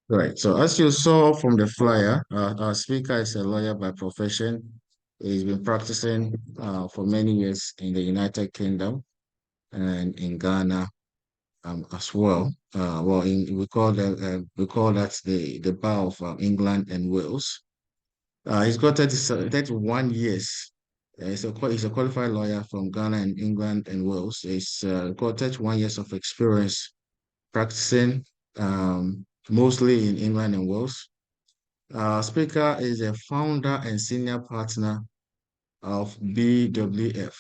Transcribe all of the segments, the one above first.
Right. So as you saw from the flyer, our speaker is a lawyer by profession. He's been practicing for many years in the United Kingdom and in Ghana as well. We call that the Bar of England and Wales. He's got 31 years. He's a qualified lawyer from Ghana and England and Wales. He's got 31 years of experience practicing mostly in England and Wales. Speaker is a founder and senior partner of BWF.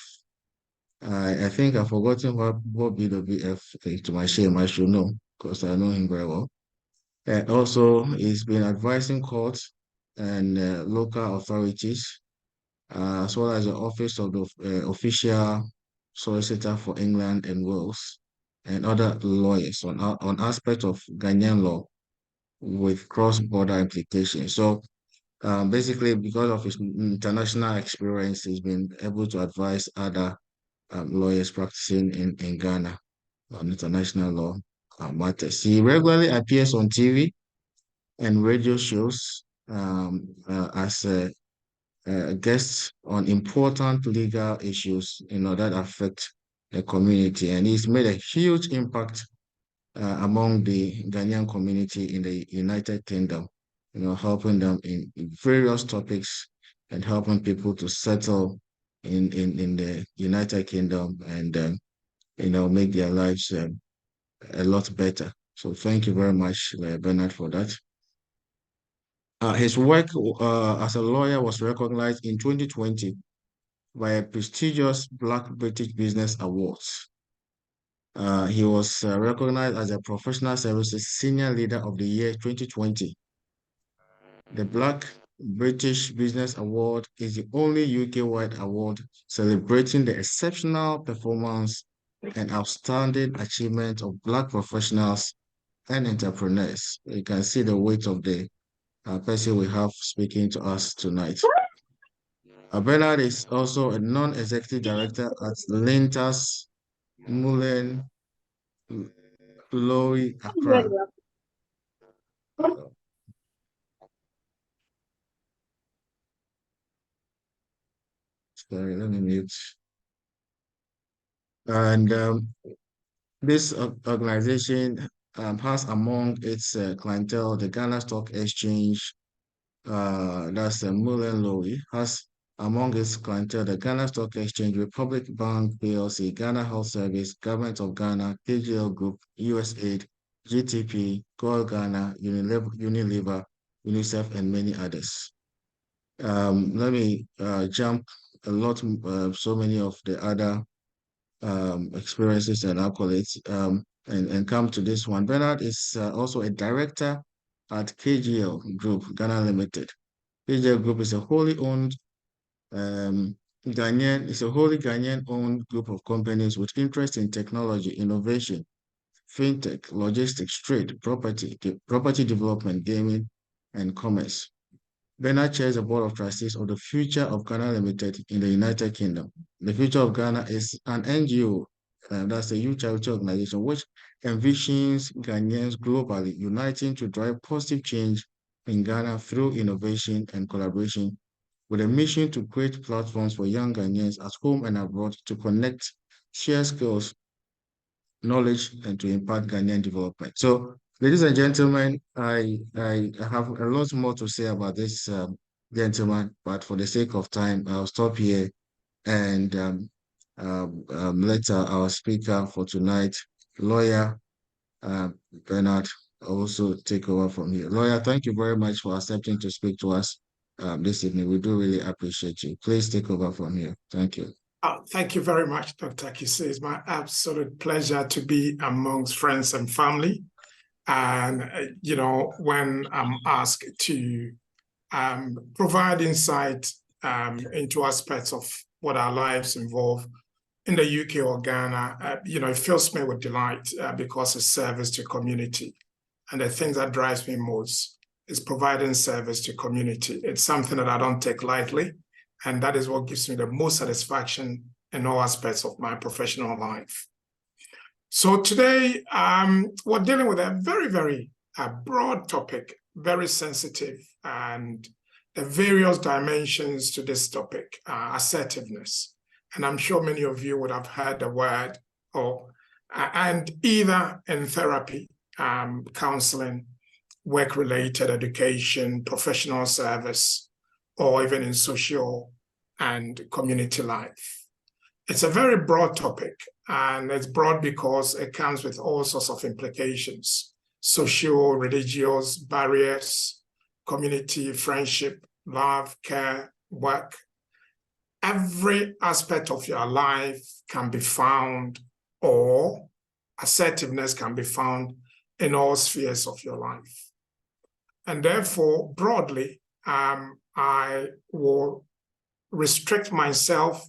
I think I've forgotten what BWF is. To my shame, I should know because I know him very well. Also, he's been advising courts and local authorities, as well as the Office of the Official Solicitor for England and Wales, and other lawyers on aspects of Ghanaian law with cross-border implications. So basically, because of his international experience, he's been able to advise other lawyers practicing in Ghana on international law matters. He regularly appears on TV and radio shows as a guest on important legal issues, that affect the community. And he's made a huge impact among the Ghanaian community in the United Kingdom, helping them in various topics and helping people to settle in the United Kingdom and, make their lives a lot better. So thank you very much, Bernard, for that. His work as a lawyer was recognized in 2020 by a prestigious Black British Business Awards. He was recognized as a Professional Services Senior Leader of the Year 2020. The Black British Business Award is the only UK-wide award celebrating the exceptional performance and outstanding achievement of Black professionals and entrepreneurs. You can see the weight of the person we have speaking to us tonight. Bernard is also a non-executive director at Lintas Mullen Lowy Accra. Sorry, let me mute. And this organization has among its clientele the Ghana Stock Exchange, that's Mullen Lowy, has among its clientele the Ghana Stock Exchange, Republic Bank PLC, Ghana Health Service, Government of Ghana, KGL Group, USAID, GTP, Gold Ghana, Unilever, UNICEF, and many others. Let me jump so many of the other experiences and accolades and come to this one. Bernard is also a director at KGL Group, Ghana Limited. KGL Group is a wholly owned Ghanaian owned group of companies with interest in technology, innovation, fintech, logistics, trade, property development, gaming, and commerce. Bernard chairs the board of trustees of the Future of Ghana Limited in the United Kingdom. The Future of Ghana is an NGO, that's a youth charity organization, which envisions Ghanaians globally uniting to drive positive change in Ghana through innovation and collaboration, with a mission to create platforms for young Ghanaians at home and abroad to connect, share skills, knowledge, and to impact Ghanaian development. So, ladies and gentlemen, I have a lot more to say about this gentleman, but for the sake of time, I'll stop here and let our speaker for tonight, lawyer Bernard, also take over from here. Lawyer, thank you very much for accepting to speak to us this evening. We do really appreciate you. Please take over from here. Thank you. Thank you very much, Dr. Kissi. It's my absolute pleasure to be amongst friends and family. And, when I'm asked to provide insight into aspects of what our lives involve in the UK or Ghana, it fills me with delight because it's service to community. And the thing that drives me most is providing service to community. It's something that I don't take lightly. And that is what gives me the most satisfaction in all aspects of my professional life. So today, we're dealing with a very, very a broad topic, very sensitive, and the various dimensions to this topic, assertiveness. And I'm sure many of you would have heard the word, and either in therapy, counseling, work-related education, professional service, or even in social and community life. It's a very broad topic, and it's broad because it comes with all sorts of implications: social, religious, barriers, community, friendship, love, care, work. Every aspect of your life can be found, or assertiveness can be found in all spheres of your life. And therefore, broadly, I will restrict myself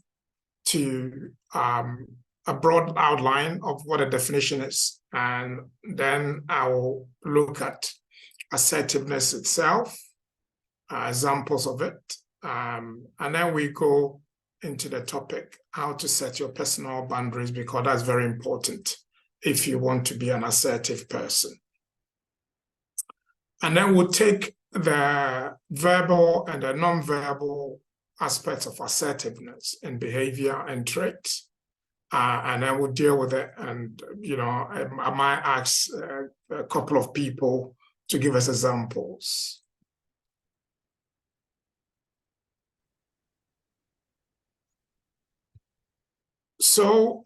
to a broad outline of what a definition is. And then I will look at assertiveness itself, examples of it. And then we go into the topic, how to set your personal boundaries, because that's very important if you want to be an assertive person. And then we'll take the verbal and the non-verbal aspects of assertiveness in behavior and traits. And then we'll deal with it. And, I might ask a couple of people to give us examples. So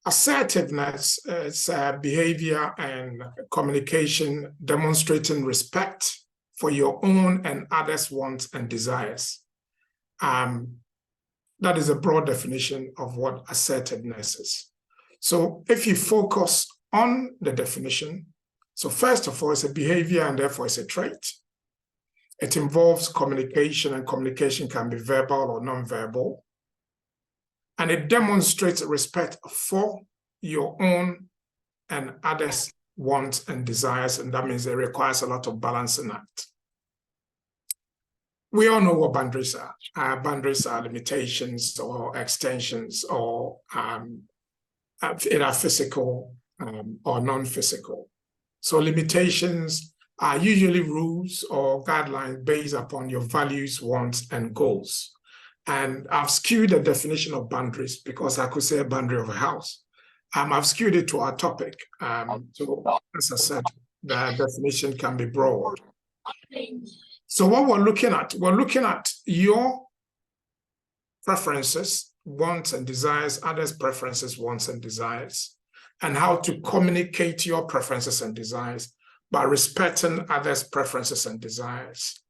assertiveness is behavior and communication demonstrating respect for your own and others' wants and desires. That is a broad definition of what assertiveness is. So if you focus on the definition, so first of all, it's a behavior and therefore it's a trait. It involves communication, and communication can be verbal or non-verbal. And it demonstrates respect for your own and others' wants and desires, and that means it requires a lot of balancing act. We all know what boundaries are. Boundaries are limitations or extensions, or either physical or non-physical. So limitations are usually rules or guidelines based upon your values, wants, and goals. And I've skewed the definition of boundaries because I could say a boundary of a house. I've skewed it to our topic. So as I said, the definition can be broad. So what we're looking at your preferences, wants and desires, others' preferences, wants and desires, and how to communicate your preferences and desires by respecting others' preferences and desires,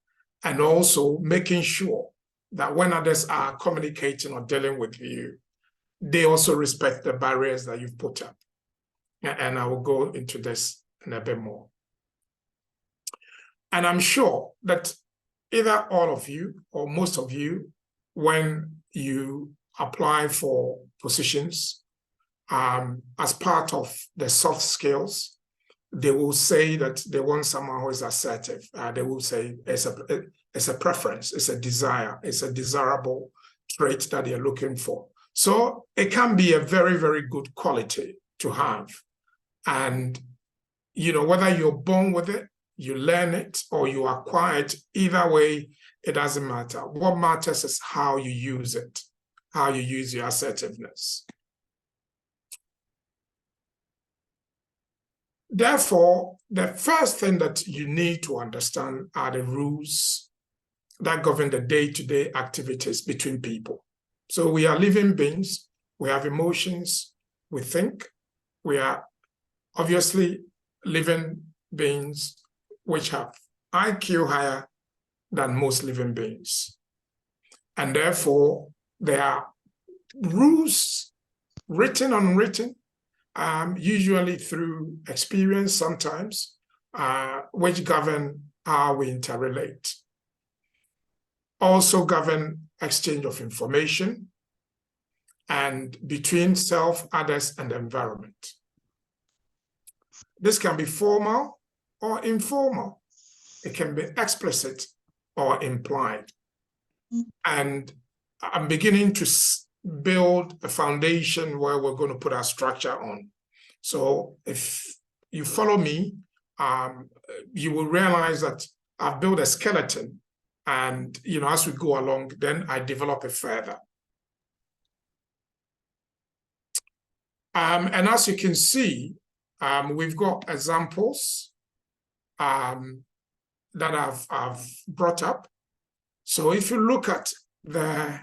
and also making sure that when others are communicating or dealing with you, they also respect the barriers that you've put up. And I will go into this in a bit more. And I'm sure that either all of you or most of you, when you apply for positions as part of the soft skills, they will say that they want someone who is assertive. They will say it's a preference, it's a desire, it's a desirable trait that they're looking for. So it can be a very, very good quality to have. And, whether you're born with it, you learn it, or you acquire it, either way, it doesn't matter. What matters is how you use it, how you use your assertiveness. Therefore, the first thing that you need to understand are the rules that govern the day-to-day activities between people. So we are living beings, we have emotions, we think, we are obviously living beings which have IQ higher than most living beings. And therefore, there are rules, written, unwritten, usually through experience sometimes, which govern how we interrelate. Also govern exchange of information and between self, others, and the environment. This can be formal or informal. It can be explicit or implied. And I'm beginning to build a foundation where we're going to put our structure on. So if you follow me, you will realize that I've built a skeleton, and as we go along, then I develop it further. And as you can see, we've got examples that I've brought up. So if you look at the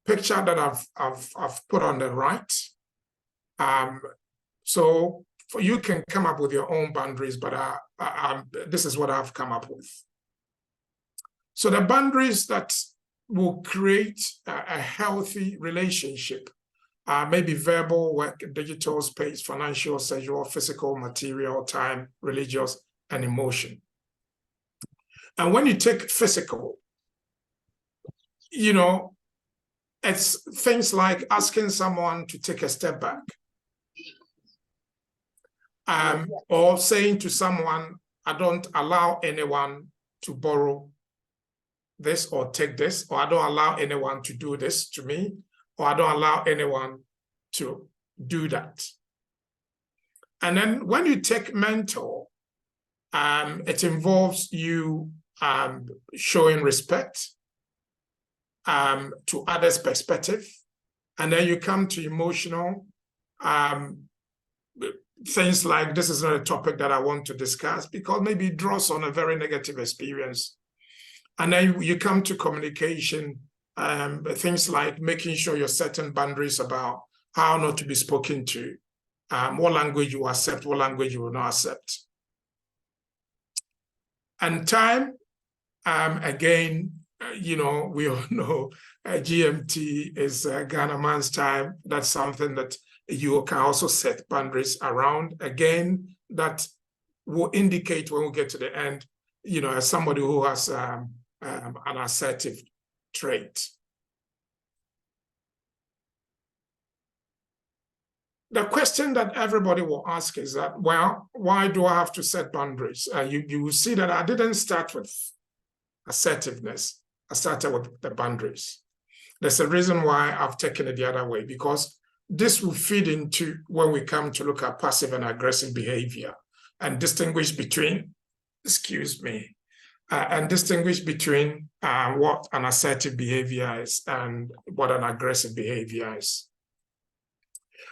picture that I've put on the right, so you can come up with your own boundaries, but this is what I've come up with. So the boundaries that will create a healthy relationship, maybe verbal, work, digital, space, financial, sexual, physical, material, time, religious, and emotion. And when you take physical, it's things like asking someone to take a step back, or saying to someone, I don't allow anyone to borrow this or take this, or I don't allow anyone to do this to me, or I don't allow anyone to do that. And then when you take mental, it involves you showing respect to others' perspective. And then you come to emotional, things like, this is not a topic that I want to discuss because maybe it draws on a very negative experience. And then you come to communication, things like making sure you're setting boundaries about how not to be spoken to, what language you accept, what language you will not accept. And time, again, we all know GMT is Ghana man's time. That's something that you can also set boundaries around. Again, that will indicate when we get to the end, as somebody who has an assertive trait. The question that everybody will ask is that, well, why do I have to set boundaries? You will see that I didn't start with assertiveness. I started with the boundaries. There's a reason why I've taken it the other way, because this will feed into when we come to look at passive and aggressive behavior and distinguish between, and distinguish between what an assertive behavior is and what an aggressive behavior is.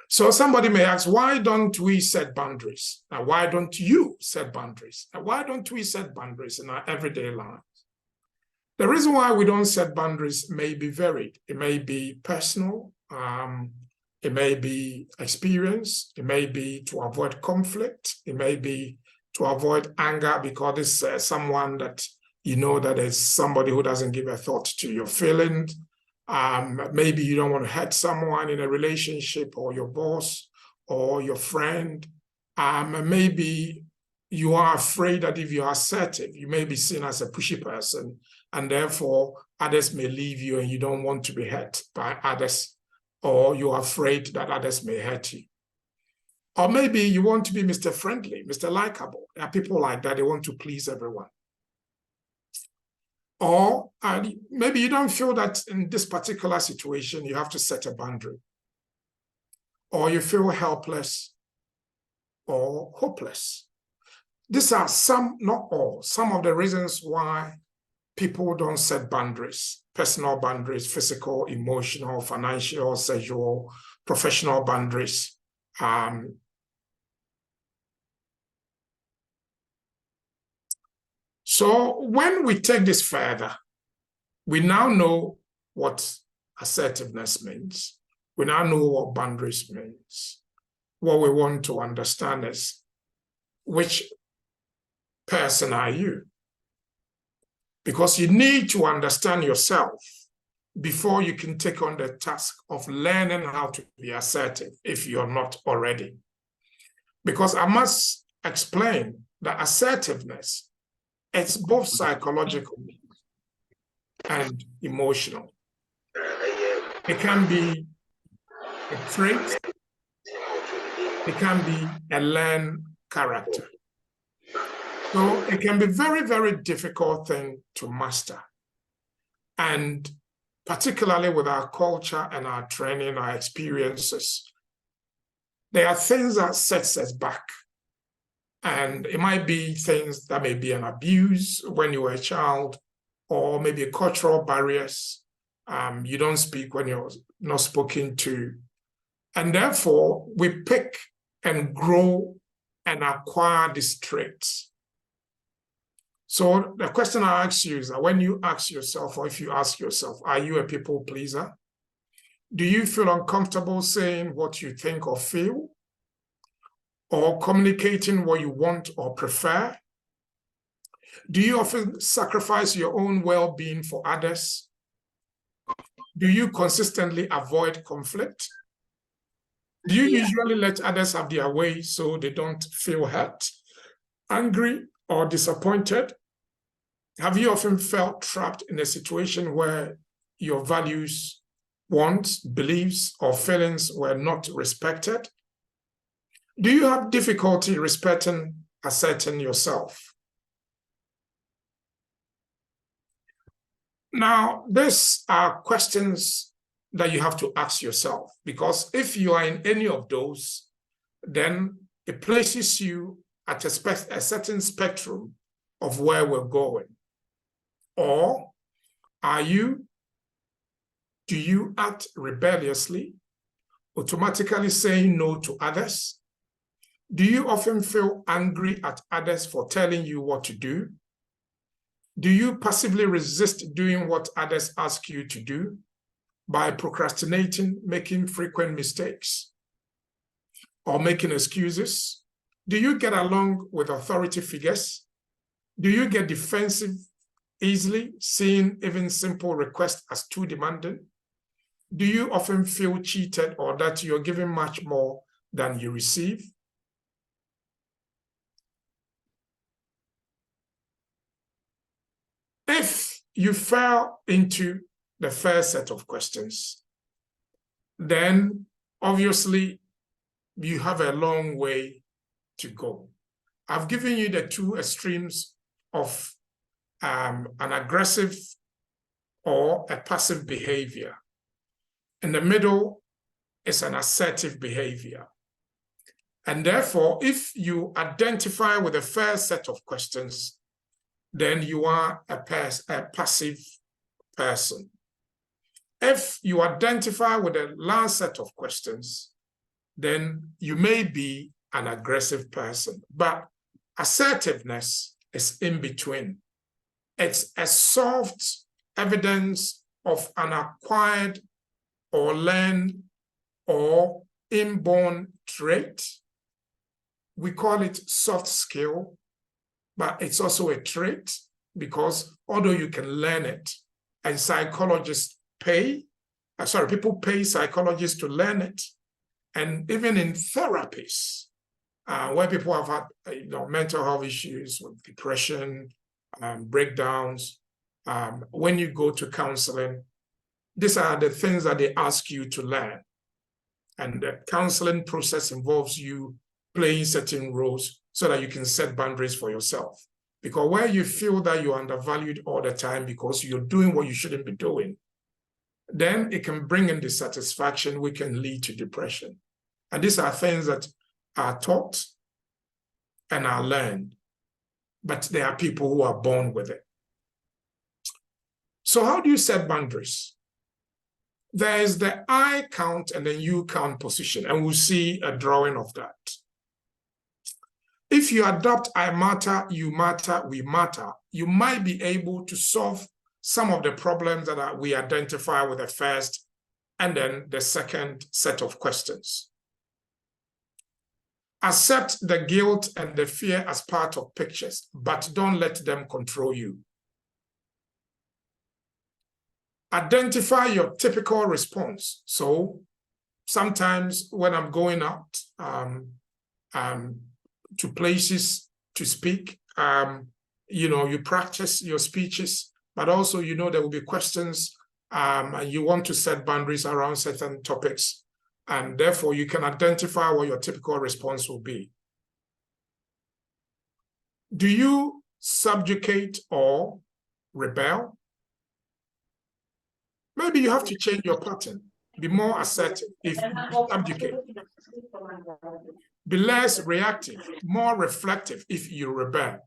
So somebody may ask, why don't we set boundaries? Why don't you set boundaries? Why don't we set boundaries in our everyday lives? The reason why we don't set boundaries may be varied. It may be personal, it may be experience, it may be to avoid conflict, it may be to avoid anger because it's someone that that is somebody who doesn't give a thought to your feelings. Maybe you don't want to hurt someone in a relationship, or your boss or your friend. Maybe you are afraid that if you are assertive, you may be seen as a pushy person, and therefore others may leave you and you don't want to be hurt by others, or you're afraid that others may hurt you. Or maybe you want to be Mr. Friendly, Mr. Likeable. There are people like that, they want to please everyone. Or maybe you don't feel that in this particular situation you have to set a boundary. Or you feel helpless or hopeless. These are some, not all, some of the reasons why people don't set boundaries: personal boundaries, physical, emotional, financial, sexual, professional boundaries. So when we take this further, we now know what assertiveness means. We now know what boundaries means. What we want to understand is, which person are you? Because you need to understand yourself before you can take on the task of learning how to be assertive if you're not already. Because I must explain that assertiveness, it's both psychological and emotional. It can be a trait, it can be a learned character. So it can be a very, very difficult thing to master. And particularly with our culture and our training, our experiences, there are things that sets us back. And it might be things that may be an abuse when you were a child, or maybe cultural barriers. You don't speak when you're not spoken to. And therefore, we pick and grow and acquire these traits. So the question I ask you is that when you ask yourself, or if you ask yourself, are you a people pleaser? Do you feel uncomfortable saying what you think or feel? Or communicating what you want or prefer? Do you often sacrifice your own well-being for others? Do you consistently avoid conflict? Do you usually let others have their way so they don't feel hurt, angry, or disappointed? Have you often felt trapped in a situation where your values, wants, beliefs, or feelings were not respected? Do you have difficulty respecting, asserting yourself? Now, these are questions that you have to ask yourself, because if you are in any of those, then it places you at a certain spectrum of where we're going. Or do you act rebelliously, automatically saying no to others? Do you often feel angry at others for telling you what to do? Do you passively resist doing what others ask you to do by procrastinating, making frequent mistakes, or making excuses? Do you get along with authority figures? Do you get defensive easily, seeing even simple requests as too demanding? Do you often feel cheated or that you're giving much more than you receive? If you fell into the first set of questions, then obviously you have a long way to go. I've given you the two extremes of an aggressive or a passive behavior. In the middle is an assertive behavior. And therefore, if you identify with the first set of questions, then you are a passive person. If you identify with the last set of questions, then you may be an aggressive person. But assertiveness is in between. It's a soft evidence of an acquired or learned or inborn trait. We call it soft skill, but it's also a trait, because although you can learn it, and people pay psychologists to learn it. And even in therapies, where people have had mental health issues with depression, breakdowns, when you go to counseling, these are the things that they ask you to learn. And the counseling process involves you playing certain roles so that you can set boundaries for yourself. Because where you feel that you're undervalued all the time because you're doing what you shouldn't be doing, then it can bring in dissatisfaction, which can lead to depression. And these are things that are taught and are learned, but there are people who are born with it. So how do you set boundaries? There is the I count and then you count position, and we'll see a drawing of that. If you adopt I matter, you matter, we matter, you might be able to solve some of the problems that we identify with the first and then the second set of questions. Accept the guilt and the fear as part of pictures, but don't let them control you. Identify your typical response. So sometimes when I'm going out to places to speak, you practice your speeches, but also there will be questions and you want to set boundaries around certain topics, and therefore you can identify what your typical response will be. Do you subjugate or rebel? Maybe you have to change your pattern. Be more assertive. If you subjugate, Be less reactive, more reflective if you rebel.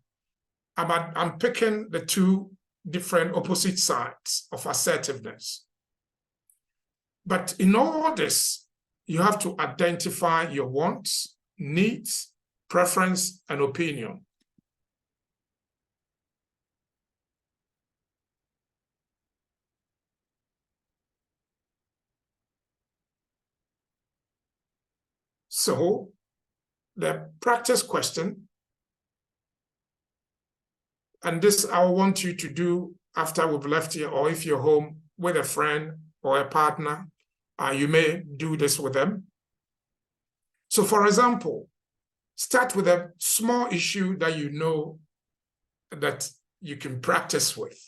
I'm picking the two different opposite sides of assertiveness. But in all this, you have to identify your wants, needs, preference, and opinion. So the practice question, and this I want you to do after we've left here, or if you're home with a friend or a partner, you may do this with them. So for example, start with a small issue that you know that you can practice with.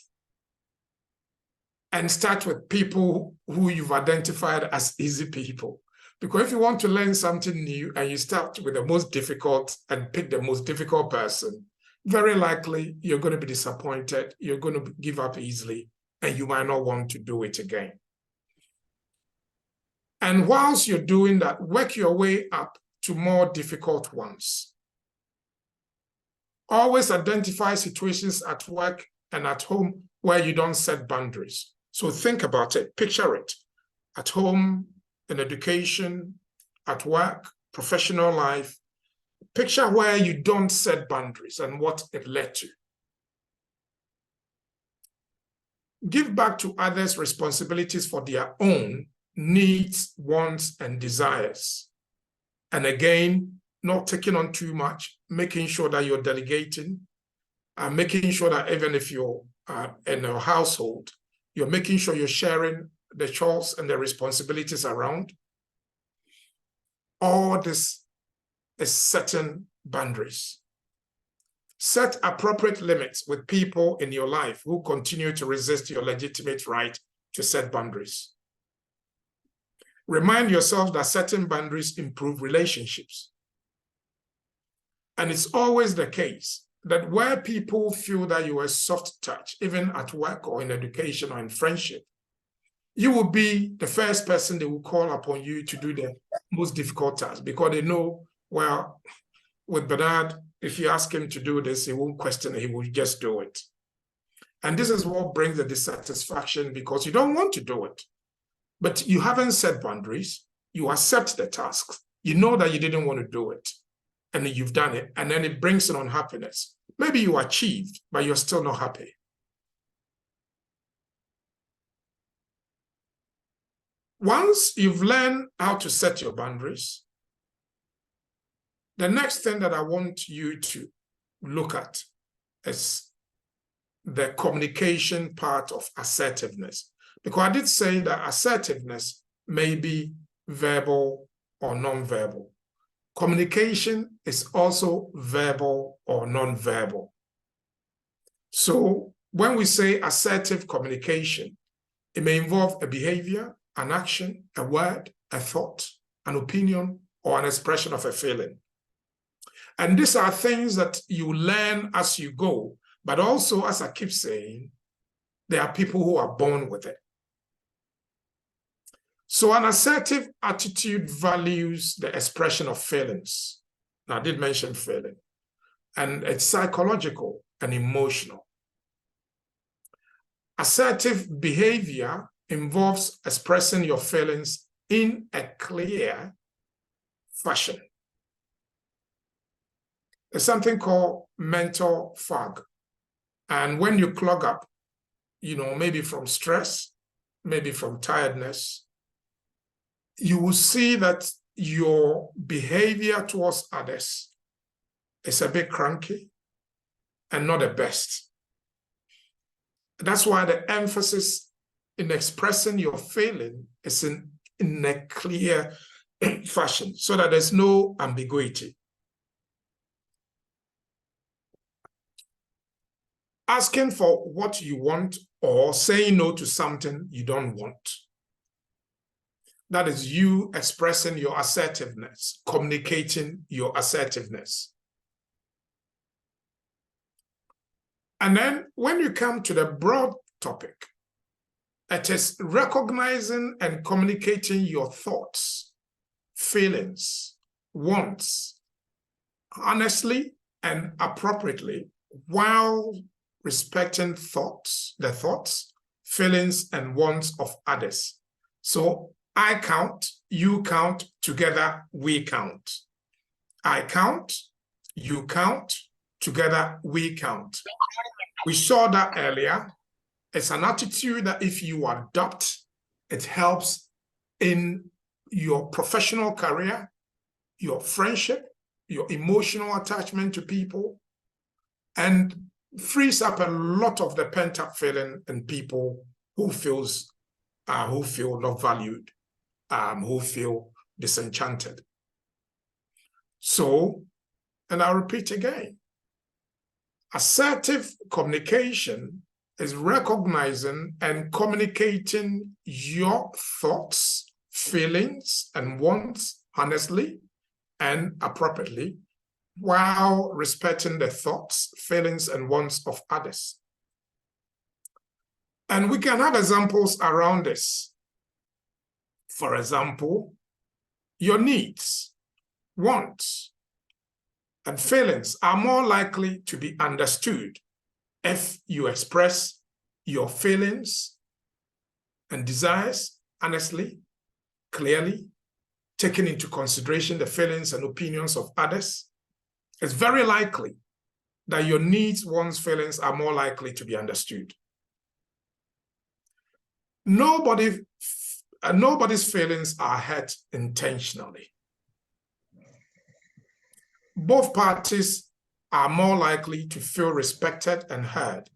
And start with people who you've identified as easy people. Because if you want to learn something new and you start with the most difficult and pick the most difficult person, very likely you're going to be disappointed, you're going to give up easily, and you might not want to do it again. And whilst you're doing that, work your way up to more difficult ones. Always identify situations at work and at home where you don't set boundaries. So think about it, picture it. At home, in education, at work, professional life. Picture where you don't set boundaries and what it led to. Give back to others responsibilities for their own needs, wants, and desires. And again, not taking on too much, making sure that you're delegating, and making sure that even if you're in a household, you're making sure you're sharing the chores and the responsibilities around. All this is setting boundaries. Set appropriate limits with people in your life who continue to resist your legitimate right to set boundaries. Remind yourself that setting boundaries improve relationships. And it's always the case that where people feel that you are soft touch, even at work or in education or in friendship, you will be the first person they will call upon you to do the most difficult task because they know, well, with Bernard, if you ask him to do this, he won't question it, he will just do it. And this is what brings the dissatisfaction because you don't want to do it. But you haven't set boundaries, you accept the task, you know that you didn't want to do it, and you've done it, and then it brings an unhappiness. Maybe you achieved, but you're still not happy. Once you've learned how to set your boundaries, the next thing that I want you to look at is the communication part of assertiveness. Because I did say that assertiveness may be verbal or non-verbal. Communication is also verbal or non-verbal. So when we say assertive communication, it may involve a behavior, an action, a word, a thought, an opinion, or an expression of a feeling. And these are things that you learn as you go, but also, as I keep saying, there are people who are born with it. So an assertive attitude values the expression of feelings. Now, I did mention feeling, and it's psychological and emotional. Assertive behavior involves expressing your feelings in a clear fashion. There's something called mental fog. And when you clog up, maybe from stress, maybe from tiredness, you will see that your behavior towards others is a bit cranky and not the best. That's why the emphasis in expressing your feeling is in a clear fashion so that there's no ambiguity. Asking for what you want or saying no to something you don't want. That is you expressing your assertiveness, communicating your assertiveness. And then when you come to the broad topic, it is recognizing and communicating your thoughts, feelings, wants, honestly and appropriately, while respecting the thoughts, feelings, and wants of others. So I count, you count, together we count. I count, you count, together we count. We saw that earlier. It's an attitude that if you adopt, it helps in your professional career, your friendship, your emotional attachment to people, and frees up a lot of the pent-up feeling in people who feel not valued, who feel disenchanted. So, and I'll repeat again, assertive communication is recognizing and communicating your thoughts, feelings, and wants honestly and appropriately, while respecting the thoughts, feelings, and wants of others. And we can have examples around this. For example, your needs, wants, and feelings are more likely to be understood if you express your feelings and desires honestly, clearly, taking into consideration the feelings and opinions of others. It's very likely that your needs, wants, feelings are more likely to be understood. Nobody's feelings are hurt intentionally. Both parties are more likely to feel respected and heard.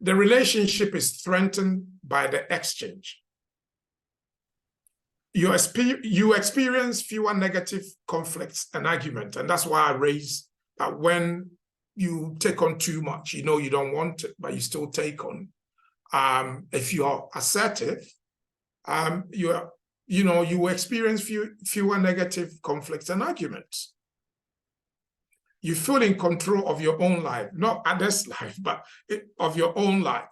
The relationship is strengthened by the exchange. You experience fewer negative conflicts and arguments, and that's why I raise that when you take on too much, you know you don't want it, but you still take on. If you are assertive, you experience fewer negative conflicts and arguments. You feel in control of your own life, not others' life, but of your own life.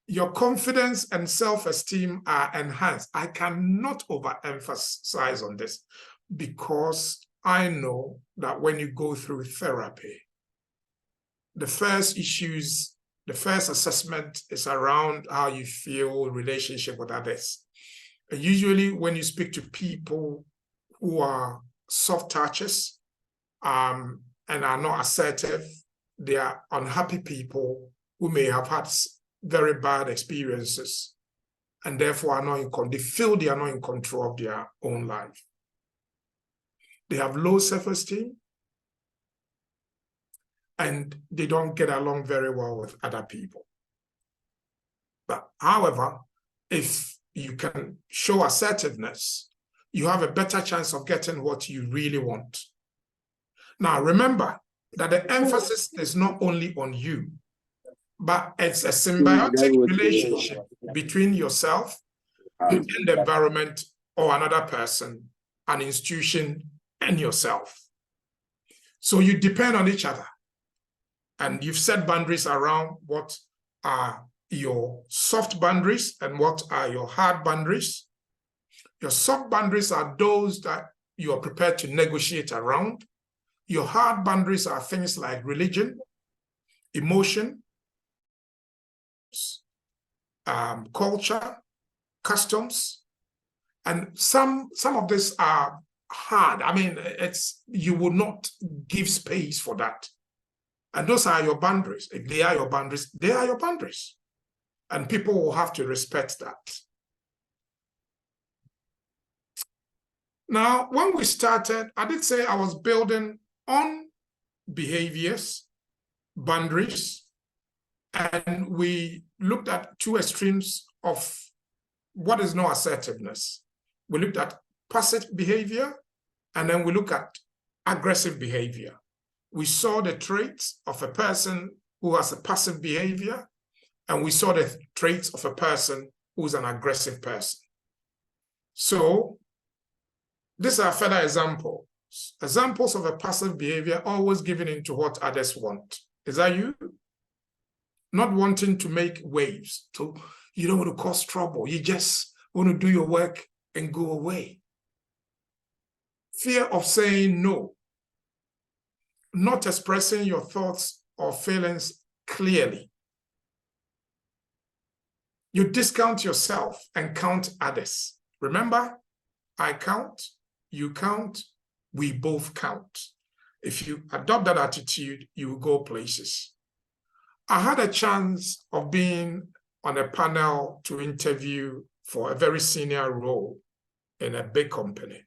Your confidence and self-esteem are enhanced. I cannot overemphasize on this because I know that when you go through therapy, the first assessment is around how you feel in relationship with others. And usually when you speak to people who are soft touches and are not assertive, they are unhappy people who may have had very bad experiences and therefore they feel they are not in control of their own life. They have low self-esteem and they don't get along very well with other people. But however, if you can show assertiveness, you have a better chance of getting what you really want. Now, remember that the emphasis is not only on you, but it's a symbiotic relationship between yourself, within the environment, or another person, an institution, and yourself. So you depend on each other. And you've set boundaries around what are your soft boundaries and what are your hard boundaries. Your soft boundaries are those that you are prepared to negotiate around. Your hard boundaries are things like religion, emotion, culture, customs, and some of these are hard. I mean, you will not give space for that. And those are your boundaries. If they are your boundaries, they are your boundaries. And people will have to respect that. Now, when we started, I did say I was building on behaviors, boundaries, and we looked at two extremes of what is no assertiveness. We looked at passive behavior, and then we look at aggressive behavior. We saw the traits of a person who has a passive behavior, and we saw the traits of a person who's an aggressive person. So these are further examples. Examples of a passive behavior, always giving in to what others want. Is that you? Not wanting to make waves. So you don't want to cause trouble. You just want to do your work and go away. fear of saying no, not expressing your thoughts or feelings clearly. You discount yourself and count others. Remember, I count, you count, we both count. If you adopt that attitude, you will go places. I had a chance of being on a panel to interview for a very senior role in a big company.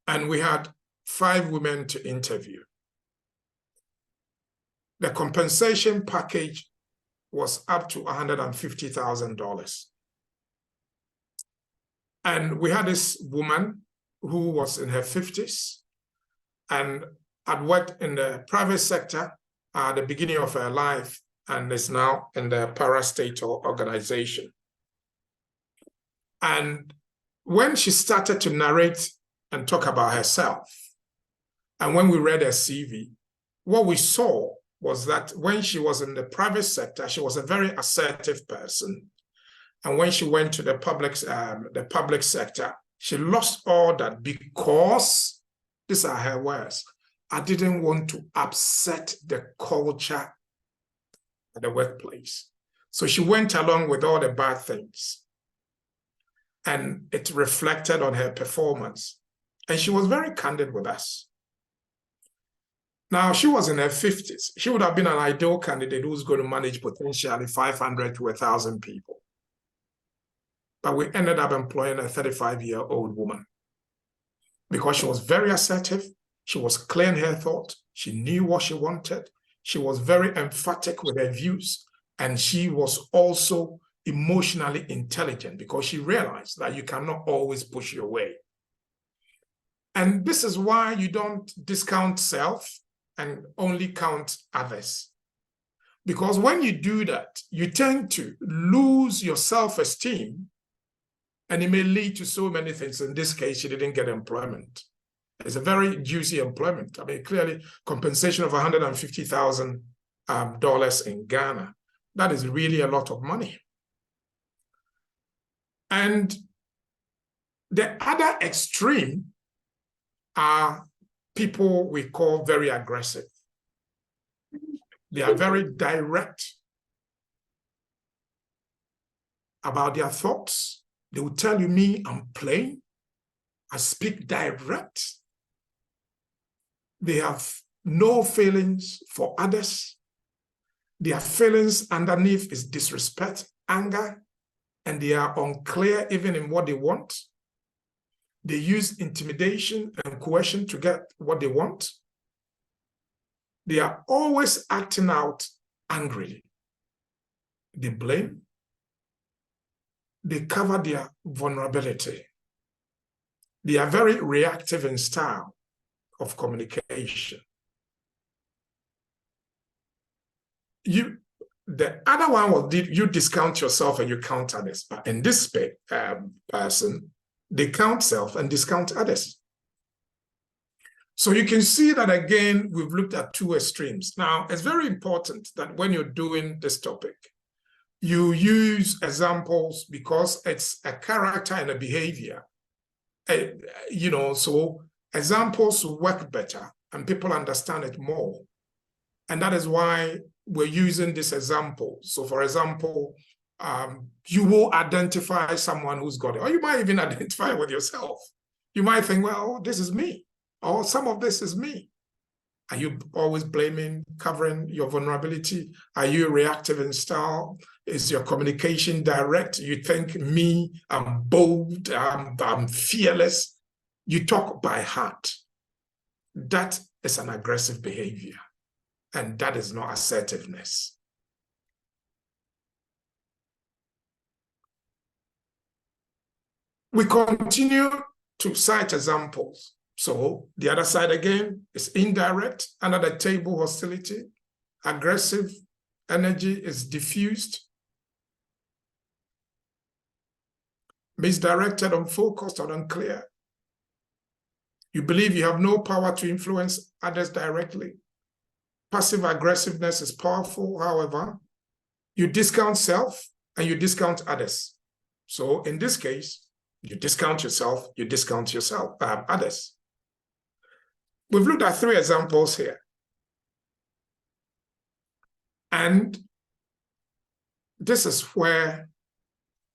And we had 5 women to interview. The compensation package was up to $150,000. And we had this woman who was in her 50s and had worked in the private sector at the beginning of her life and is now in the parastatal organization. And when she started to narrate and talk about herself, and when we read her CV, what we saw was that when she was in the private sector, she was a very assertive person. And when she went to the public sector, she lost all that because, these are her words, I didn't want to upset the culture at the workplace. So she went along with all the bad things. And it reflected on her performance. And she was very candid with us. Now, she was in her 50s. She would have been an ideal candidate who's going to manage potentially 500 to 1,000 people. But we ended up employing a 35-year-old woman because she was very assertive. She was clear in her thought. She knew what she wanted. She was very emphatic with her views. And she was also emotionally intelligent because she realized that you cannot always push your way. And this is why you don't discount self and only count others. Because when you do that, you tend to lose your self-esteem, and it may lead to so many things. In this case, she didn't get employment. It's a very juicy employment. I mean, clearly, compensation of $150,000 in Ghana. That is really a lot of money. And the other extreme are people we call very aggressive. They are very direct about their thoughts. They will tell you, me, I'm plain. I speak direct. They have no feelings for others. Their feelings underneath is disrespect, anger, and they are unclear even in what they want. They use intimidation and coercion to get what they want. They are always acting out angrily. They blame. They cover their vulnerability. They are very reactive in style of communication. The other one was, you discount yourself and you count others. But in this person, they count self and discount others. So you can see that, again, we've looked at 2 extremes. Now, it's very important that when you're doing this topic, you use examples because it's a character and a behavior. So examples work better and people understand it more. And that is why we're using this example. So, for example, you will identify someone who's got it, or you might even identify with yourself. You might think, well, this is me, or some of this is me. Are you always blaming, covering your vulnerability? Are you reactive in style? Is your communication direct? You think, me, I'm bold, I'm fearless. You talk by heart. That is an aggressive behavior, and that is not assertiveness. We continue to cite examples. So the other side again is indirect, under the table hostility. Aggressive energy is diffused, misdirected, unfocused, or unclear. You believe you have no power to influence others directly. Passive aggressiveness is powerful, however. You discount self and you discount others. So in this case, You discount yourself, others. We've looked at 3 examples here. And this is where,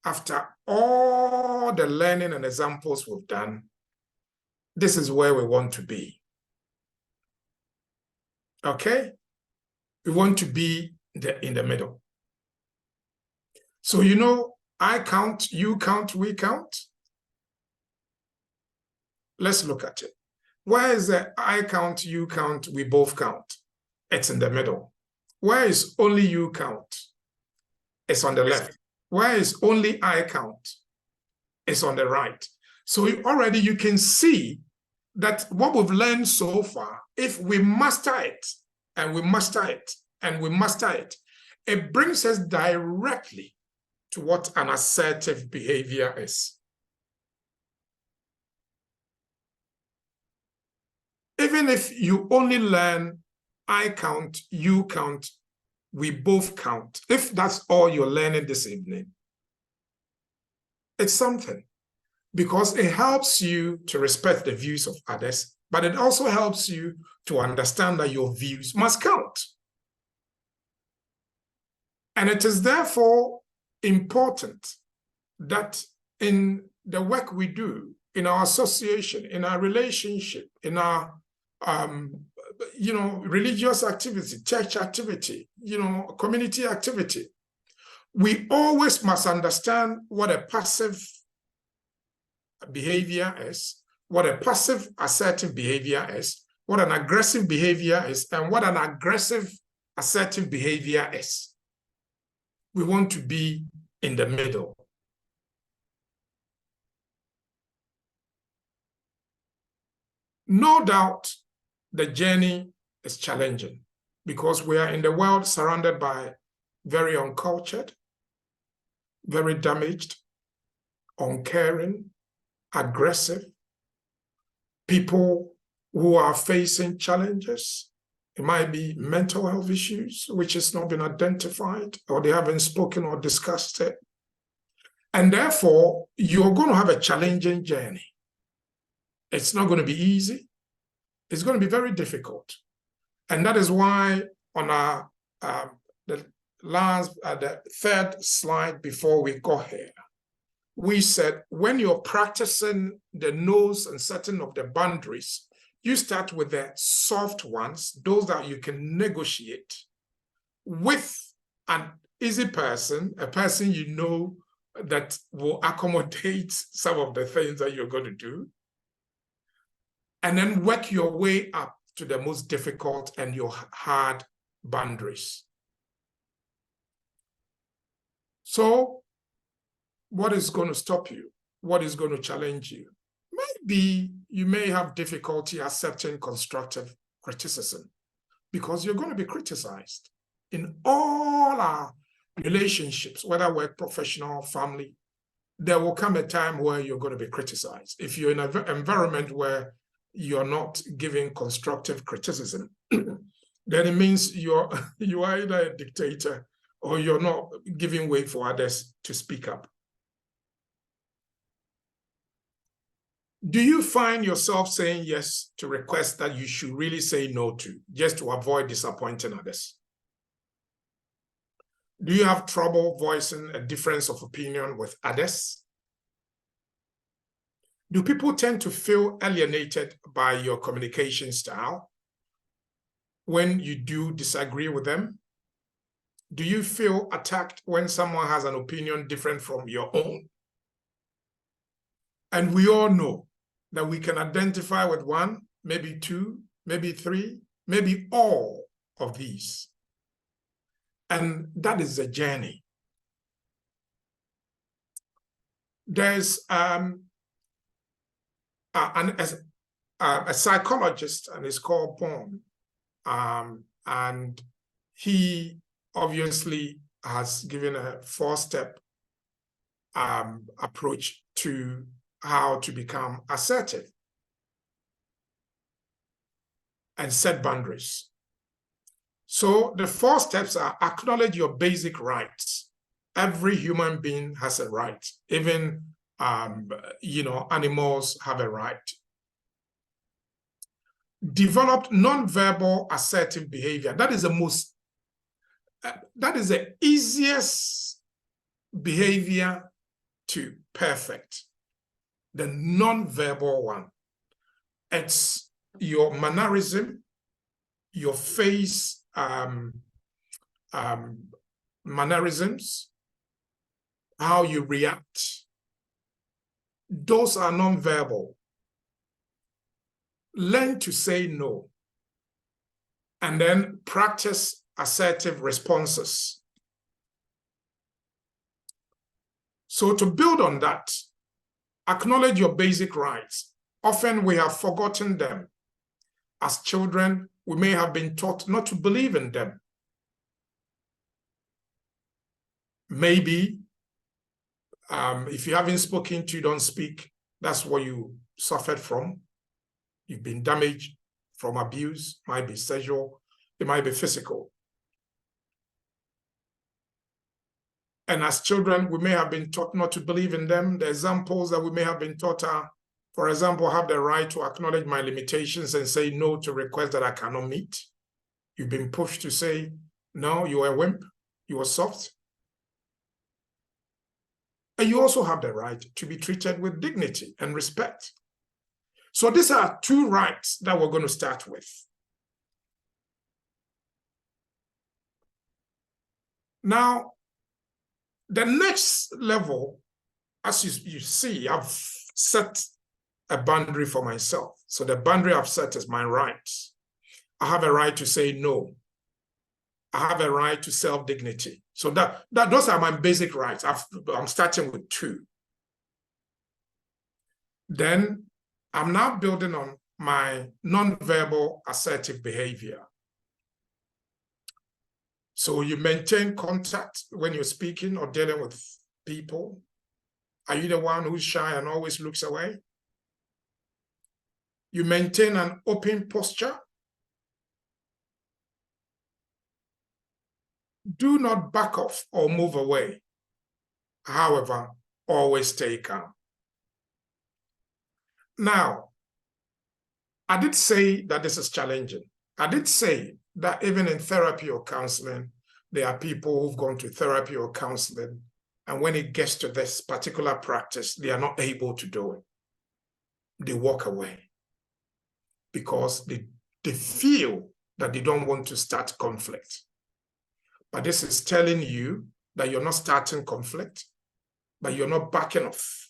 after all the learning and examples we've done, this is where we want to be. Okay? We want to be in the middle. So, you know, I count, you count, we count. Let's look at it. Where is the I count, you count, we both count? It's in the middle. Where is only you count? It's on the left. Where is only I count? It's on the right. So already you can see that what we've learned so far, if we master it, and we master it, and we master it, it brings us directly to what an assertive behavior is. Even if you only learn I count, you count, we both count, if that's all you're learning this evening, it's something, because it helps you to respect the views of others, but it also helps you to understand that your views must count. And it is therefore important that in the work we do, in our association, in our relationship, in our religious activity, church activity, community activity, we always must understand what a passive behavior is, what a passive assertive behavior is, what an aggressive behavior is, and what an aggressive assertive behavior is. We want to be in the middle. No doubt the journey is challenging because we are in the world surrounded by very uncultured, very damaged, uncaring, aggressive people who are facing challenges. It might be mental health issues, which has not been identified, or they haven't spoken or discussed it. And therefore, you're going to have a challenging journey. It's not going to be easy. It's going to be very difficult. And that is why on our the third slide before we got here, we said when you're practicing the no's and setting of the boundaries, you start with the soft ones, those that you can negotiate with an easy person, a person you know that will accommodate some of the things that you're going to do, and then work your way up to the most difficult and your hard boundaries. So what is going to stop you? What is going to challenge you? Maybe you may have difficulty accepting constructive criticism because you're going to be criticized in all our relationships, whether work, professional, family. There will come a time where you're going to be criticized. If you're in an environment where you're not giving constructive criticism, then it means you are either a dictator or you're not giving way for others to speak up. Do you find yourself saying yes to requests that you should really say no to, just to avoid disappointing others? Do you have trouble voicing a difference of opinion with others? Do people tend to feel alienated by your communication style when you do disagree with them? Do you feel attacked when someone has an opinion different from your own? And we all know that we can identify with one, maybe two, maybe three, maybe all of these. And that is a journey. There's a psychologist, and it's called Bohm, and he obviously has given a 4-step approach to how to become assertive and set boundaries. So the 4 steps are: acknowledge your basic rights. Every human being has a right, even animals have a right. Developed non-verbal assertive behavior. That is the easiest behavior to perfect. The non-verbal one. It's your mannerism, your face mannerisms, how you react. Those are non-verbal. Learn to say no, and then practice assertive responses. So to build on that, acknowledge your basic rights. Often we have forgotten them. As children, we may have been taught not to believe in them. Maybe if you haven't spoken to, don't speak. That's what you suffered from. You've been damaged from abuse. It might be sexual, it might be physical. And as children, we may have been taught not to believe in them. The examples that we may have been taught are, for example, I have the right to acknowledge my limitations and say no to requests that I cannot meet. You've been pushed to say, no, you are a wimp, you are soft. And you also have the right to be treated with dignity and respect. So these are two rights that we're going to start with. Now, the next level, as you see, I've set a boundary for myself. So the boundary I've set is my rights. I have a right to say no. I have a right to self-dignity. So those are my basic rights. I'm starting with two. Then I'm now building on my non-verbal assertive behavior. So you maintain contact when you're speaking or dealing with people. Are you the one who's shy and always looks away? You maintain an open posture. Do not back off or move away. However, always stay calm. Now, I did say that this is challenging. I did say that even in therapy or counseling, there are people who've gone to therapy or counseling, and when it gets to this particular practice, they are not able to do it. They walk away because they feel that they don't want to start conflict. But this is telling you that you're not starting conflict, but you're not backing off.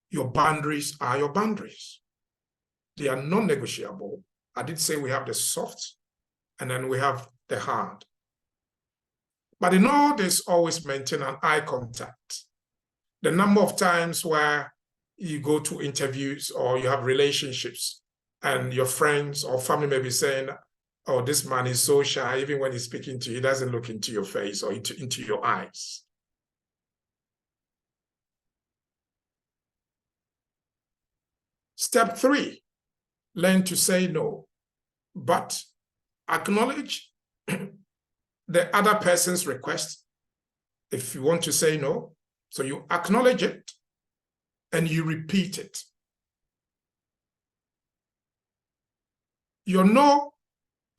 Your boundaries are your boundaries. They are non-negotiable. I did say we have the soft, and then we have the hard. But in all this, always maintain an eye contact. The number of times where you go to interviews or you have relationships and your friends or family may be saying, oh, this man is so shy, even when he's speaking to you, he doesn't look into your face or into your eyes. Step 3, learn to say no, but acknowledge the other person's request if you want to say no. So you acknowledge it and you repeat it. Your no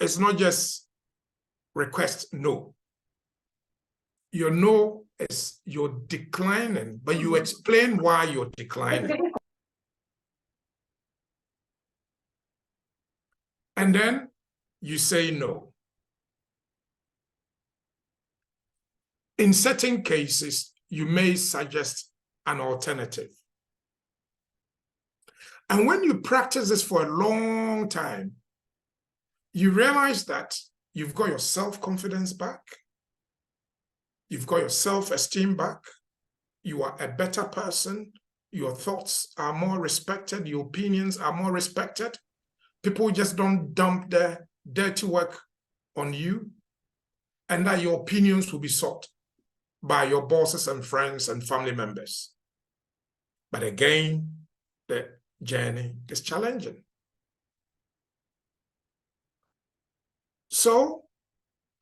is not just request no. Your no is you're declining, but you explain why you're declining. And then you say no. In certain cases, you may suggest an alternative. And when you practice this for a long time, you realize that you've got your self-confidence back. You've got your self-esteem back. You are a better person. Your thoughts are more respected. Your opinions are more respected. People just don't dump their dirty work on you, and that your opinions will be sought by your bosses and friends and family members. But again, the journey is challenging. So,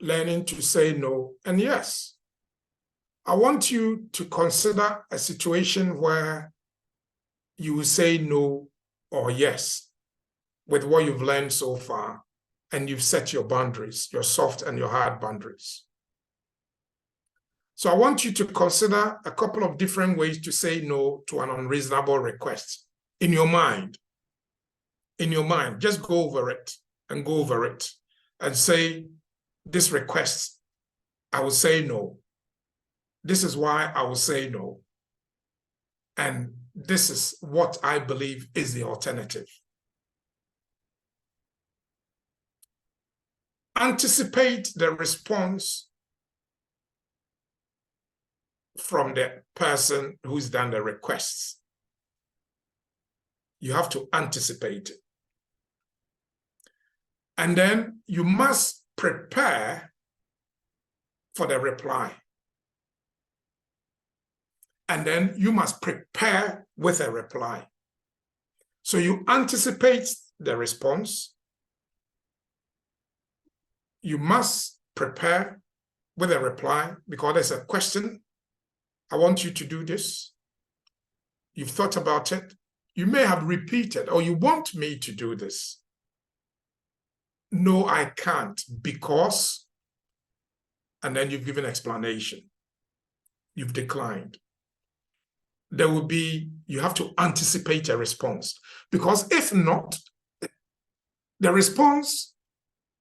learning to say no and yes. I want you to consider a situation where you will say no or yes with what you've learned so far, and you've set your boundaries, your soft and your hard boundaries. So I want you to consider a couple of different ways to say no to an unreasonable request in your mind. In your mind, just go over it and say, this request, I will say no. This is why I will say no. And this is what I believe is the alternative. Anticipate the response from the person who's done the requests. You have to anticipate it. And then you must prepare for the reply. And then you must prepare with a reply. So you anticipate the response. You must prepare with a reply because there's a question. I want you to do this. You've thought about it. You may have repeated, or you want me to do this. No, I can't because, and then you've given explanation. You've declined. There will be, you have to anticipate a response because if not, the response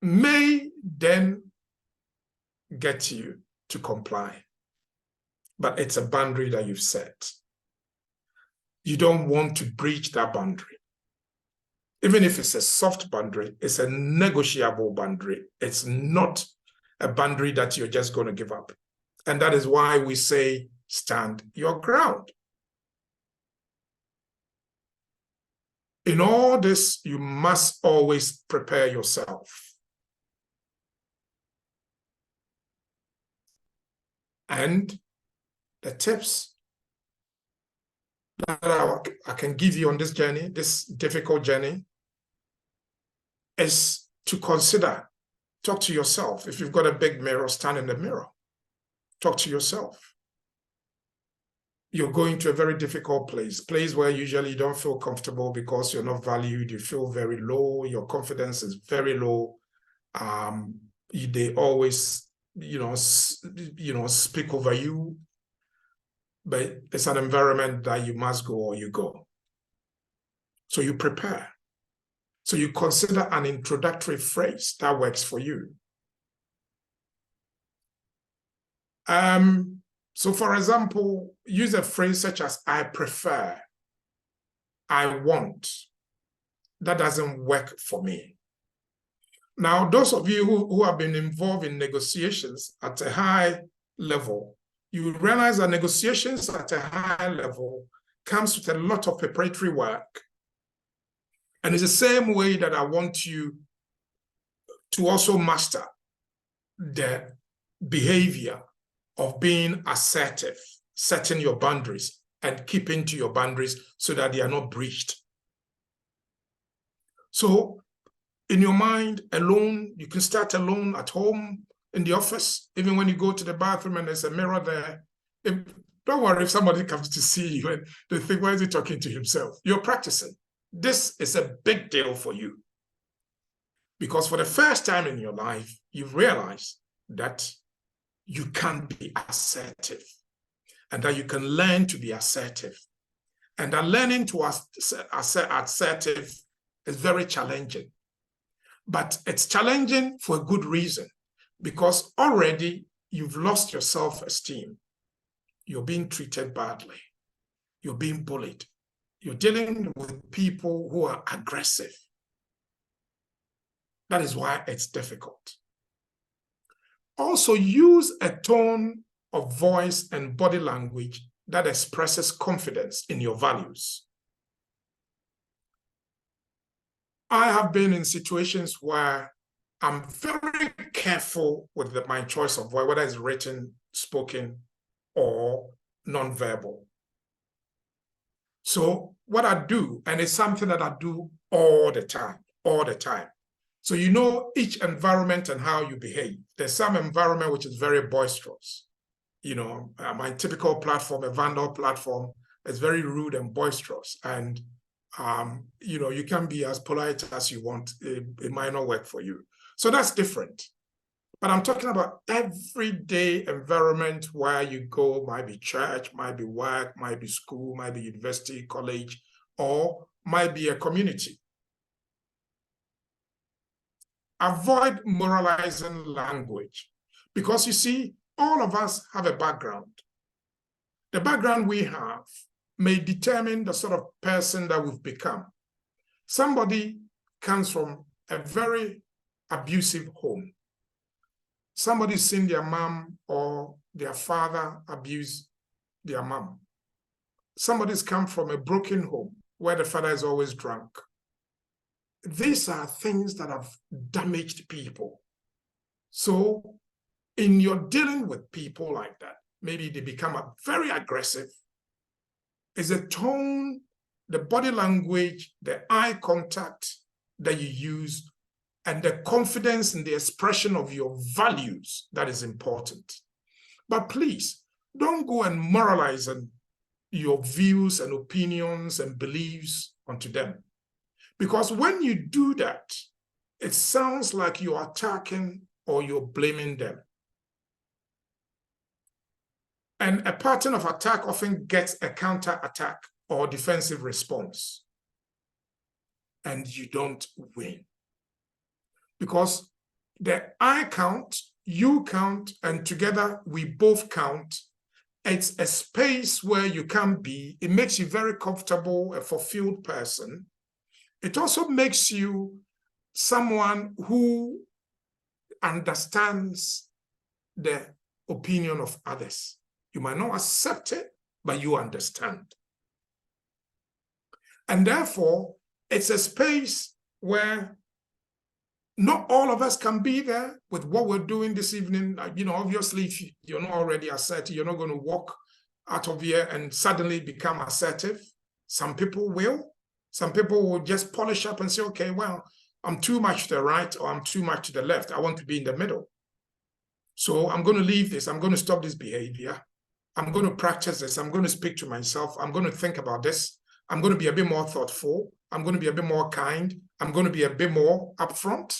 may then get you to comply. But it's a boundary that you've set. You don't want to breach that boundary. Even if it's a soft boundary, it's a negotiable boundary. It's not a boundary that you're just going to give up. And that is why we say, stand your ground. In all this, you must always prepare yourself. And the tips that I can give you on this journey, this difficult journey, is to consider, talk to yourself. If you've got a big mirror, stand in the mirror. Talk to yourself. You're going to a very difficult place where usually you don't feel comfortable because you're not valued, you feel very low, your confidence is very low. They always, speak over you. But it's an environment that you must go or you go. So you prepare. So you consider an introductory phrase that works for you. So for example, use a phrase such as, I prefer, I want. That doesn't work for me. Now, those of you who have been involved in negotiations at a high level, you realize that negotiations at a high level comes with a lot of preparatory work. And it's the same way that I want you to also master the behavior of being assertive, setting your boundaries and keeping to your boundaries so that they are not breached. So in your mind, alone, you can start alone at home, in the office, even when you go to the bathroom and there's a mirror there. Don't worry if somebody comes to see you and they think, why is he talking to himself? You're practicing. This is a big deal for you. Because for the first time in your life, you've realized that you can be assertive and that you can learn to be assertive. And that learning to assertive is very challenging. But it's challenging for a good reason, because already you've lost your self-esteem. You're being treated badly. You're being bullied. You're dealing with people who are aggressive. That is why it's difficult. Also, use a tone of voice and body language that expresses confidence in your values. I have been in situations where I'm very careful with my choice of voice, whether it's written, spoken, or nonverbal. So what I do, and it's something that I do all the time. So you know each environment and how you behave. There's some environment which is very boisterous. My typical platform, a Vandal platform, is very rude and boisterous. And, you can be as polite as you want. It might not work for you. So that's different. But I'm talking about everyday environment where you go, might be church, might be work, might be school, might be university, college, or might be a community. Avoid moralizing language, because you see, all of us have a background. The background we have may determine the sort of person that we've become. Somebody comes from a very abusive home. Somebody's seen their mom or their father abuse their mom. Somebody's come from a broken home where the father is always drunk. These are things that have damaged people. So in your dealing with people like that, maybe they become very aggressive. It's the tone, the body language, the eye contact that you use, and the confidence in the expression of your values that is important. But please, don't go and moralize your views and opinions and beliefs onto them. Because when you do that, it sounds like you're attacking or you're blaming them. And a pattern of attack often gets a counter-attack or defensive response. And you don't win. Because the I count, you count, and together we both count. It's a space where you can be. It makes you very comfortable, a fulfilled person. It also makes you someone who understands the opinion of others. You might not accept it, but you understand. And therefore, it's a space where not all of us can be there with what we're doing this evening. Obviously, if you're not already assertive, you're not going to walk out of here and suddenly become assertive. Some people will. Some people will just polish up and say, okay, well, I'm too much to the right or I'm too much to the left. I want to be in the middle. So I'm going to leave this. I'm going to stop this behavior. I'm going to practice this. I'm going to speak to myself. I'm going to think about this. I'm going to be a bit more thoughtful. I'm going to be a bit more kind. I'm going to be a bit more upfront.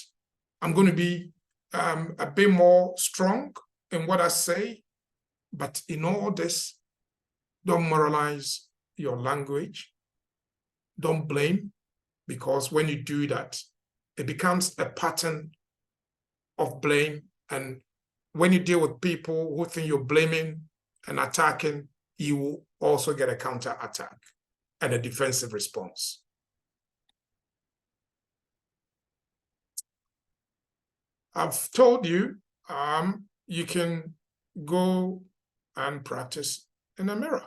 I'm going to be a bit more strong in what I say. But in all this, don't moralize your language. Don't blame, because when you do that, it becomes a pattern of blame. And when you deal with people who think you're blaming and attacking, you will also get a counter-attack and a defensive response. I've told you, you can go and practice in a mirror.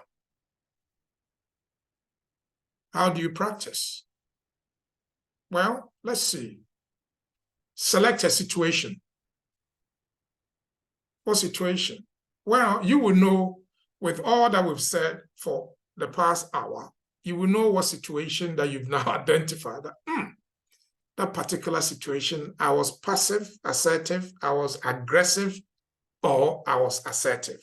How do you practice? Well, let's see. Select a situation. What situation? Well, you will know with all that we've said for the past hour, you will know what situation that you've now identified. That particular situation, I was passive, assertive, I was aggressive, or I was assertive.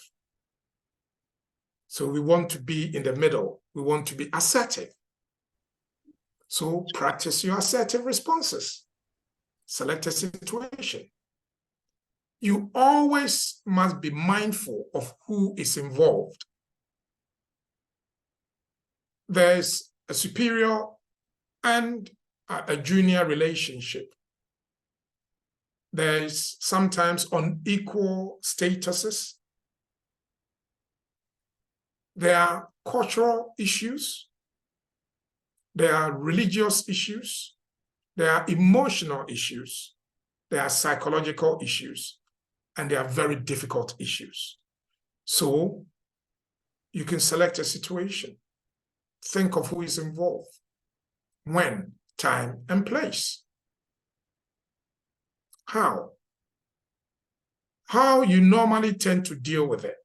So we want to be in the middle. We want to be assertive. So practice your assertive responses. Select a situation. You always must be mindful of who is involved. There's a superior and a junior relationship. There's sometimes unequal statuses. There are cultural issues. There are religious issues. There are emotional issues. There are psychological issues. And there are very difficult issues. So you can select a situation. Think of who is involved. When, time, and place. How? How you normally tend to deal with it.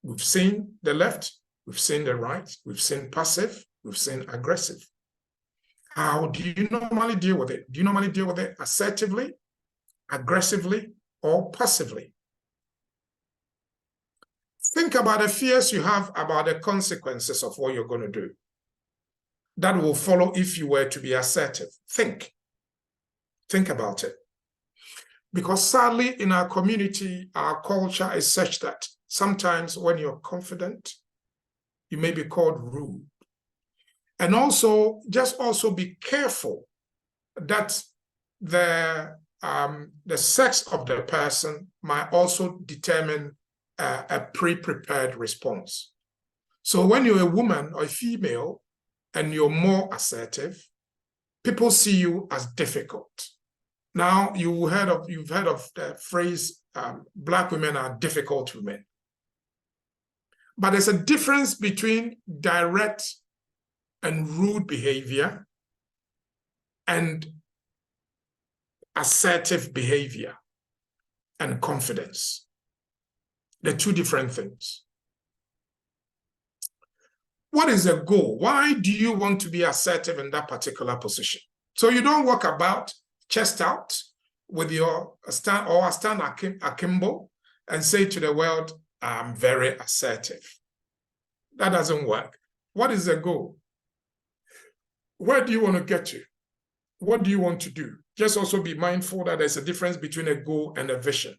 We've seen the left, we've seen the right, we've seen passive, we've seen aggressive. How do you normally deal with it? Do you normally deal with it assertively, aggressively, or passively? Think about the fears you have about the consequences of what you're going to do. That will follow if you were to be assertive. Think about it. Because sadly, in our community, our culture is such that sometimes when you're confident, you may be called rude. And also, just also be careful that the sex of the person might also determine a pre-prepared response. So when you're a woman or a female and you're more assertive, people see you as difficult. Now, you've heard of the phrase, Black women are difficult women. But there's a difference between direct and rude behavior and assertive behavior and confidence. They're two different things. What is the goal? Why do you want to be assertive in that particular position? So you don't walk about chest out with your stand akimbo and say to the world, I'm very assertive. That doesn't work. What is the goal? Where do you want to get to? What do you want to do? Just also be mindful that there's a difference between a goal and a vision.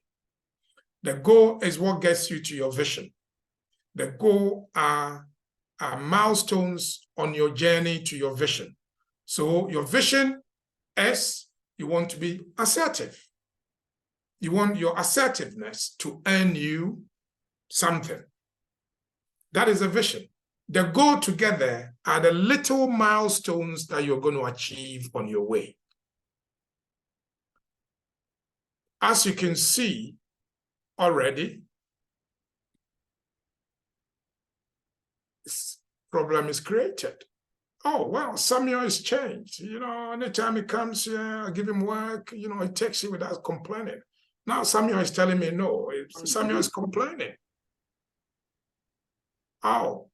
The goal is what gets you to your vision. The goal are milestones on your journey to your vision. So your vision is you want to be assertive. You want your assertiveness to earn you something. That is a vision. The goal together are the little milestones that you're going to achieve on your way. As you can see already, this problem is created. Oh, well, Samuel has changed. You know, anytime he comes here, I give him work, you know, he takes it without complaining. Now Samuel is telling me no. Samuel is complaining. Oh,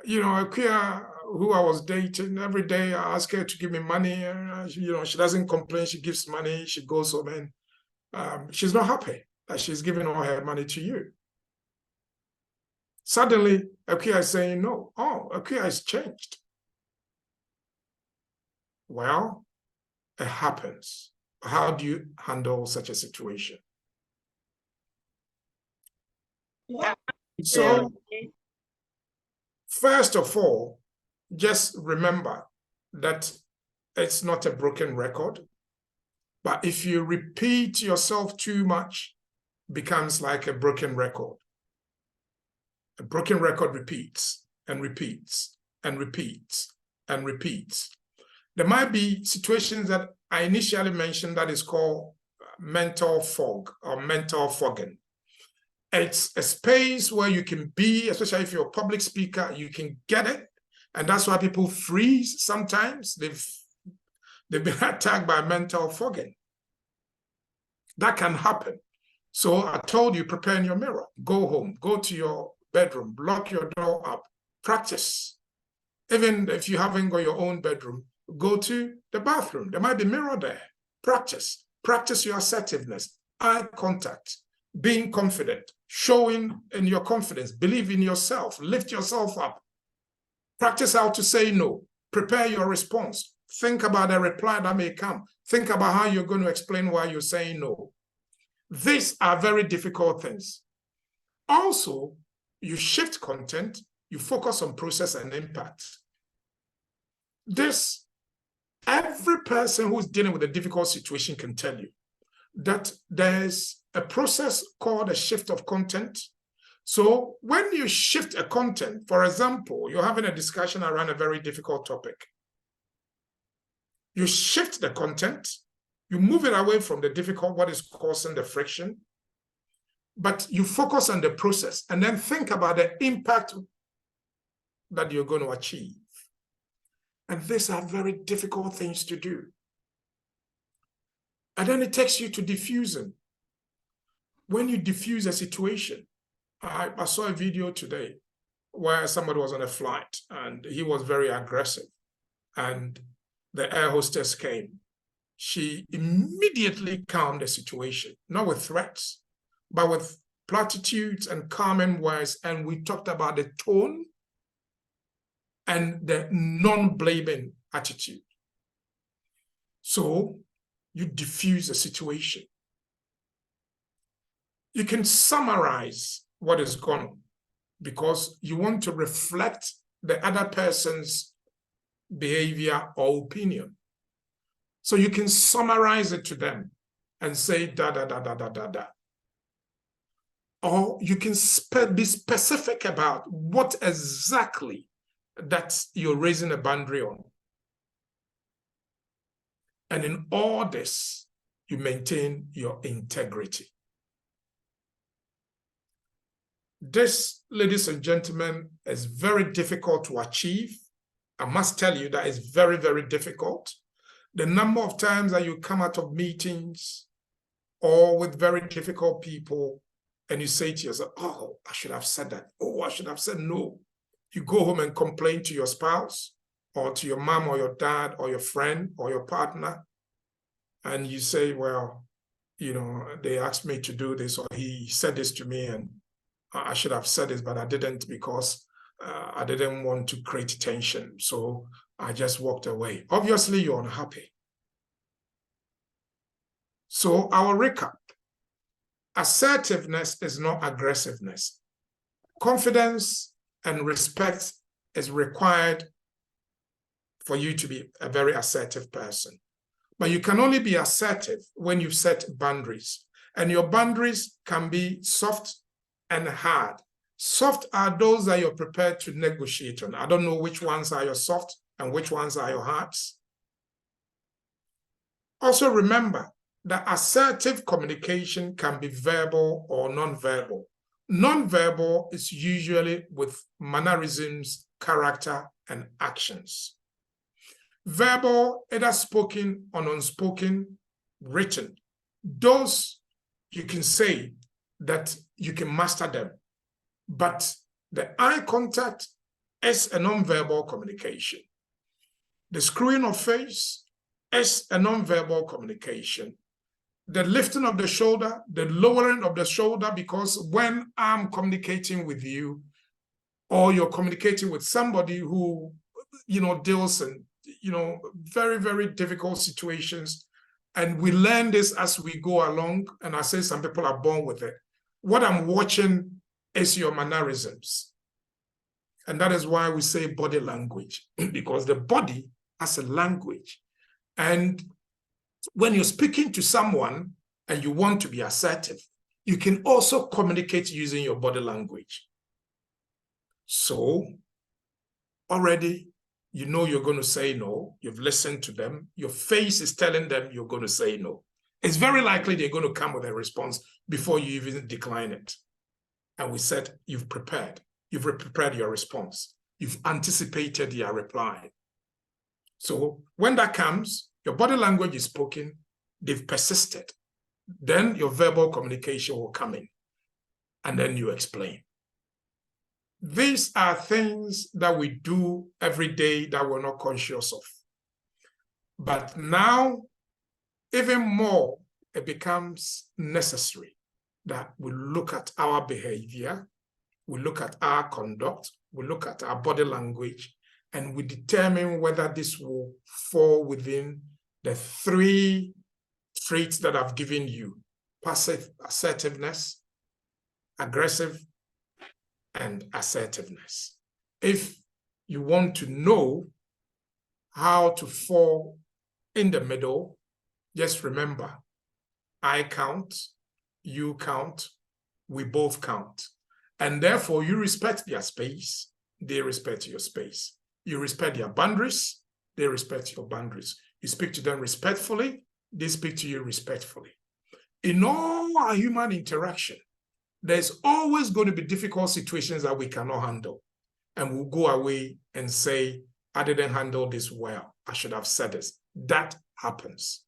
you know, Akia, who I was dating, every day I ask her to give me money. You know, she doesn't complain. She gives money. She goes home and she's not happy that she's giving all her money to you. Suddenly, Akia is saying no. Oh, Akia has changed. Well, it happens. How do you handle such a situation? So, first of all, just remember that it's not a broken record. But if you repeat yourself too much, it becomes like a broken record. A broken record repeats and repeats and repeats and repeats. There might be situations that I initially mentioned that is called mental fog or mental fogging. It's a space where you can be, especially if you're a public speaker, you can get it. And that's why people freeze sometimes. They've been attacked by mental fogging. That can happen. So I told you, prepare in your mirror. Go home, go to your bedroom, lock your door up, practice. Even if you haven't got your own bedroom, go to the bathroom. There might be a mirror there. Practice. Practice your assertiveness, eye contact, being confident, showing in your confidence, believe in yourself, lift yourself up. Practice how to say no. Prepare your response. Think about a reply that may come. Think about how you're going to explain why you're saying no. These are very difficult things. Also, you shift content, you focus on process and impact. Every person who's dealing with a difficult situation can tell you that there's a process called a shift of content. So when you shift a content, for example, you're having a discussion around a very difficult topic. You shift the content, you move it away from the difficult, what is causing the friction, but you focus on the process and then think about the impact that you're going to achieve. And these are very difficult things to do. And then it takes you to diffusing. When you diffuse a situation, I saw a video today where somebody was on a flight and he was very aggressive. And the air hostess came. She immediately calmed the situation, not with threats, but with platitudes and common words, and we talked about the tone and the non-blaming attitude. So you diffuse a situation. You can summarize what is gone on because you want to reflect the other person's behavior or opinion. So you can summarize it to them and say da da da da da da da. Or you can be specific about what exactly that you're raising a boundary on. And in all this, you maintain your integrity. This, ladies and gentlemen, is very difficult to achieve. I must tell you that it's very, very difficult. The number of times that you come out of meetings or with very difficult people and you say to yourself, oh, I should have said that. Oh, I should have said no. You go home and complain to your spouse or to your mom or your dad or your friend or your partner. And you say, well, you know, they asked me to do this or he said this to me and I should have said this, but I didn't because I didn't want to create tension. So I just walked away. Obviously, you're unhappy. So our recap. Assertiveness is not aggressiveness. Confidence and respect is required for you to be a very assertive person. But you can only be assertive when you set boundaries. And your boundaries can be soft and hard. Soft are those that you're prepared to negotiate on. I don't know which ones are your soft and which ones are your hards. Also remember that assertive communication can be verbal or non-verbal. Non-verbal is usually with mannerisms, character, and actions. Verbal, either spoken or unspoken, written. Those you can say that you can master them. But the eye contact is a non-verbal communication. The screwing of face is a non-verbal communication. The lifting of the shoulder, the lowering of the shoulder, because when I'm communicating with you or you're communicating with somebody who, you know, deals in, you know, very, very difficult situations, and we learn this as we go along, and I say some people are born with it. What I'm watching is your mannerisms. And that is why we say body language, because the body has a language. And when you're speaking to someone and you want to be assertive, you can also communicate using your body language. So already, you know you're going to say no. You've listened to them. Your face is telling them you're going to say no. It's very likely they're going to come with a response before you even decline it. And we said, you've prepared. You've prepared your response. You've anticipated your reply. So when that comes, your body language is spoken, they've persisted. Then your verbal communication will come in. And then you explain. These are things that we do every day that we're not conscious of. But now, even more, it becomes necessary that we look at our behavior, we look at our conduct, we look at our body language, and we determine whether this will fall within the 3 traits that I've given you: passive assertiveness, aggressive, and assertiveness. If you want to know how to fall in the middle, just remember, I count, you count, we both count. And therefore, you respect their space, they respect your space. You respect their boundaries, they respect your boundaries. You speak to them respectfully, they speak to you respectfully. In all our human interaction, there's always going to be difficult situations that we cannot handle. And we'll go away and say, I didn't handle this well. I should have said this. That happens.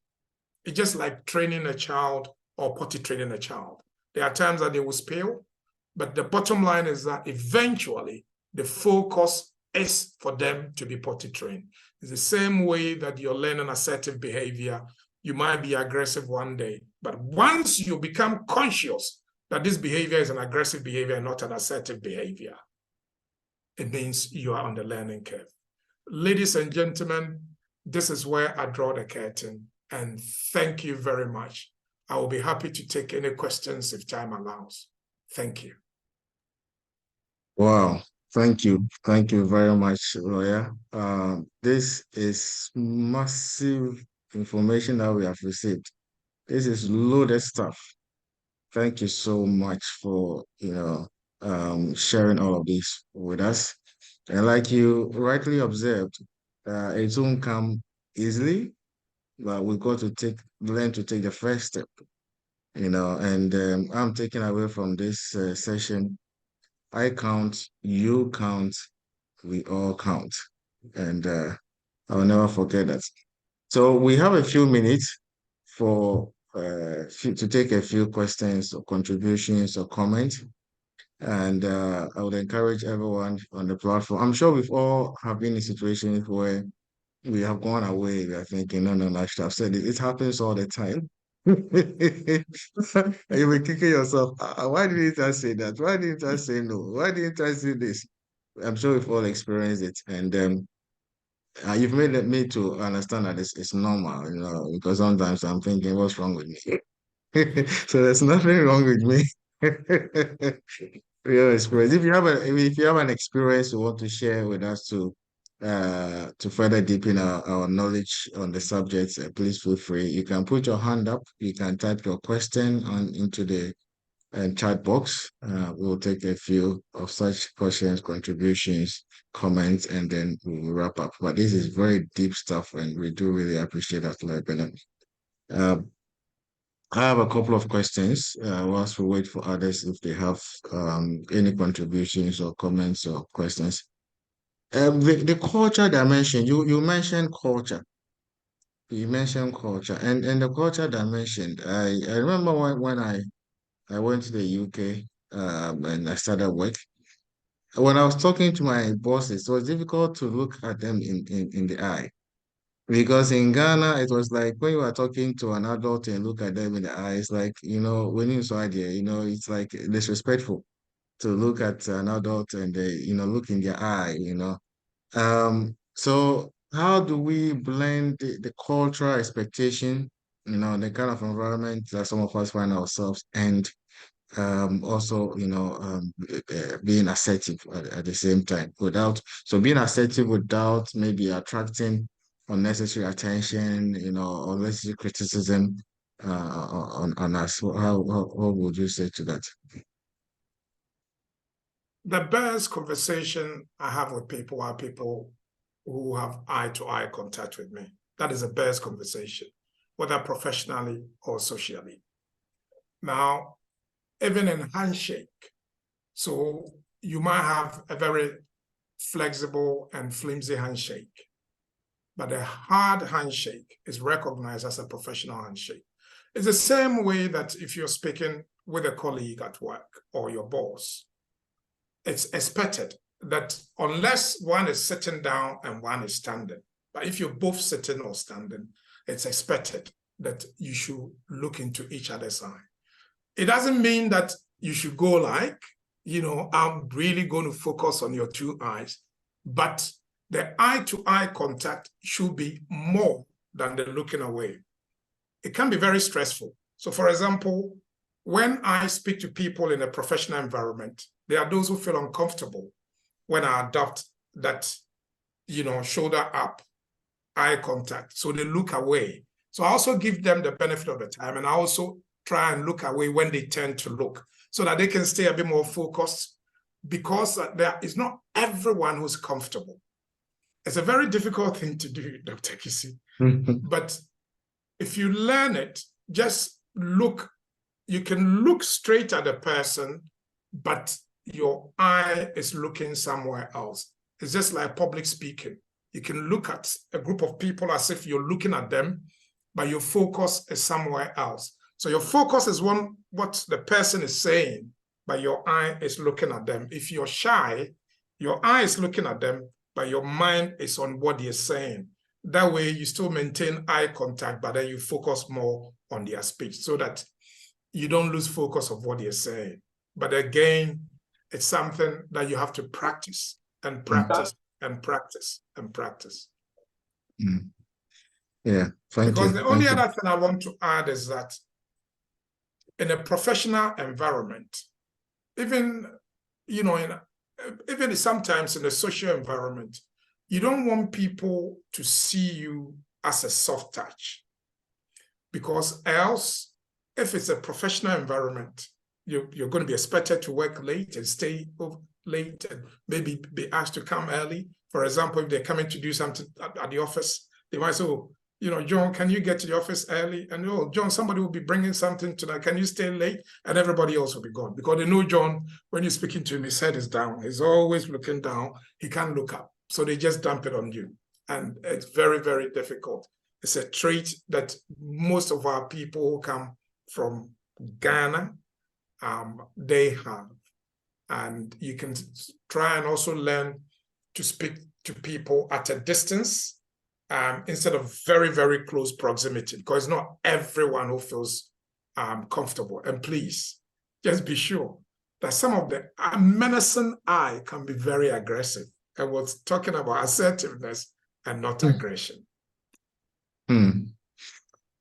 It's just like training a child or potty training a child. There are times that they will spill, but the bottom line is that eventually the focus is for them to be potty trained. It's the same way that you're learning assertive behavior. You might be aggressive one day, but once you become conscious that this behavior is an aggressive behavior, not an assertive behavior, it means you are on the learning curve. Ladies and gentlemen, this is where I draw the curtain, and thank you very much. I will be happy to take any questions if time allows. Thank you. Wow. Thank you. Thank you very much, Lawyer. This is massive information that we have received. This is loaded stuff. Thank you so much for, sharing all of this with us. And like you rightly observed, it won't come easily, but we've got to learn to take the first step, and I'm taking away from this session, I count, you count, we all count. And I'll never forget that. So we have a few minutes to take a few questions or contributions or comments. And I would encourage everyone on the platform. I'm sure we've all have been in situations where we have gone away. We are thinking, no, I should have said it. It happens all the time. And you were kicking yourself. Why didn't I say that? Why didn't I say no? Why didn't I say this? I'm sure we've all experienced it. And you've made me to understand that it's normal, because sometimes I'm thinking, what's wrong with me? So there's nothing wrong with me. Real experience. If you have an experience you want to share with us to further deepen our knowledge on the subject, please feel free. You can put your hand up. You can type your question into the chat box. We'll take a few of such questions, contributions, comments, and then we'll wrap up. But this is very deep stuff, and we do really appreciate that, like Bennett. I have a couple of questions whilst we wait for others if they have any contributions or comments or questions. The culture dimension, you mentioned culture. You mentioned culture, and the culture dimension. I remember when I went to the UK and I started work. When I was talking to my bosses, it was difficult to look at them in the eye. Because in Ghana, it was like when you are talking to an adult and look at them in the eyes, like, when you saw idea, it's like disrespectful to look at an adult and look in their eye. So how do we blend the cultural expectation, the kind of environment that some of us find ourselves, and also being assertive at the same time, being assertive without maybe attracting unnecessary attention, unnecessary criticism on us. What would you say to that? The best conversation I have with people are people who have eye-to-eye contact with me. That is the best conversation, whether professionally or socially. Now, even in handshake, so you might have a very flexible and flimsy handshake, but a hard handshake is recognized as a professional handshake. It's the same way that if you're speaking with a colleague at work or your boss, it's expected that unless one is sitting down and one is standing, but if you're both sitting or standing, it's expected that you should look into each other's eye. It doesn't mean that you should go like, I'm really going to focus on your two eyes, but the eye-to-eye contact should be more than the looking away. It can be very stressful. So for example, when I speak to people in a professional environment, there are those who feel uncomfortable when I adopt that, shoulder up, eye contact. So they look away. So I also give them the benefit of the time, and I also try and look away when they tend to look so that they can stay a bit more focused, because there is not everyone who's comfortable. It's a very difficult thing to do, Dr. Kissi. But if you learn it, just look. You can look straight at a person, but your eye is looking somewhere else. It's just like public speaking. You can look at a group of people as if you're looking at them, but your focus is somewhere else. So your focus is on what the person is saying, but your eye is looking at them. If you're shy, your eye is looking at them, but your mind is on what they're saying. That way you still maintain eye contact, but then you focus more on their speech, so that you don't lose focus of what you're saying. But again, it's something that you have to practice and practice and practice and practice. Mm. Yeah, thank Because you. the only Thank you. other thing I want to add is that in a professional environment, even, you know, even sometimes in a social environment, you don't want people to see you as a soft touch. Because else, if it's a professional environment, you're going to be expected to work late and stay late and maybe be asked to come early. For example, if they're coming to do something at the office, they might say, oh, you know, John, can you get to the office early? And oh, John, somebody will be bringing something tonight. Can you stay late? And everybody else will be gone because they know John, when you're speaking to him, his head is down. He's always looking down. He can't look up. So they just dump it on you. And it's very, very difficult. It's a trait that most of our people who come from Ghana, they have. And you can try and also learn to speak to people at a distance instead of very, very close proximity, because not everyone who feels comfortable. And please, just be sure that some of the menacing eye can be very aggressive. I was talking about assertiveness and not aggression.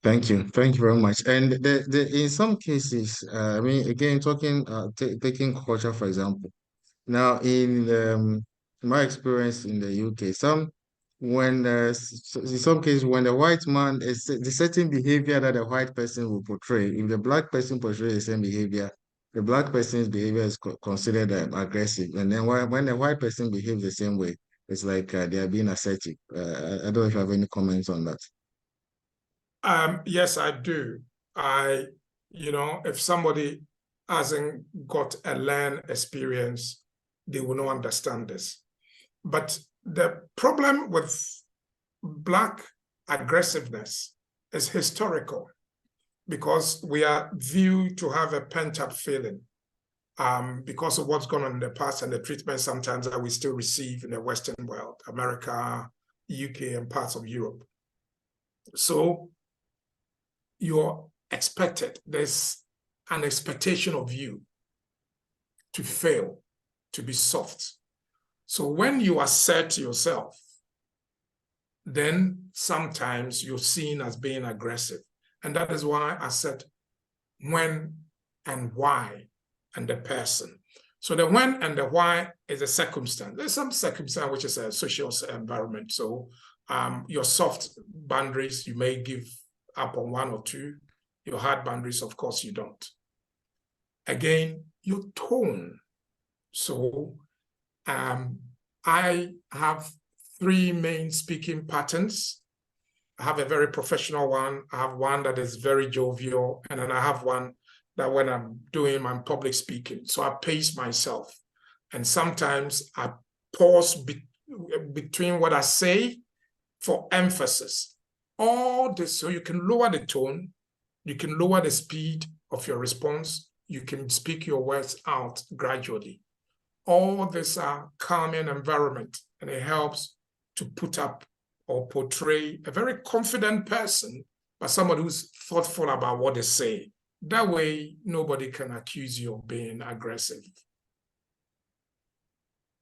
Thank you. Thank you very much. And in some cases, I mean, again, taking culture, for example. Now, in my experience in the UK, in some cases, when the white man is the certain behavior that the white person will portray, if the black person portrays the same behavior, the black person's behavior is considered aggressive. And then when the white person behaves the same way, it's like they are being assertive. I don't know if you have any comments on that. Yes, I do. If somebody hasn't got a learned experience, they will not understand this. But the problem with Black aggressiveness is historical because we are viewed to have a pent-up feeling because of what's gone on in the past and the treatment sometimes that we still receive in the Western world, America, UK, and parts of Europe. So you're expected, there's an expectation of you to fail, to be soft. So when you assert yourself, then sometimes you're seen as being aggressive. And that is why I said when and why and the person. So the when and the why is a circumstance. There's some circumstance which is a social environment. So your soft boundaries, you may give up on one or two. Your hard boundaries, of course, you don't. Again, your tone. So I have three main speaking patterns. I have a very professional one. I have one that is very jovial. And then I have one that when I'm doing my public speaking, so I pace myself. And sometimes I pause between what I say for emphasis. All this, so you can lower the tone, you can lower the speed of your response, you can speak your words out gradually. All this are calming environment, and it helps to put up or portray a very confident person, but somebody who's thoughtful about what they say. That way, nobody can accuse you of being aggressive.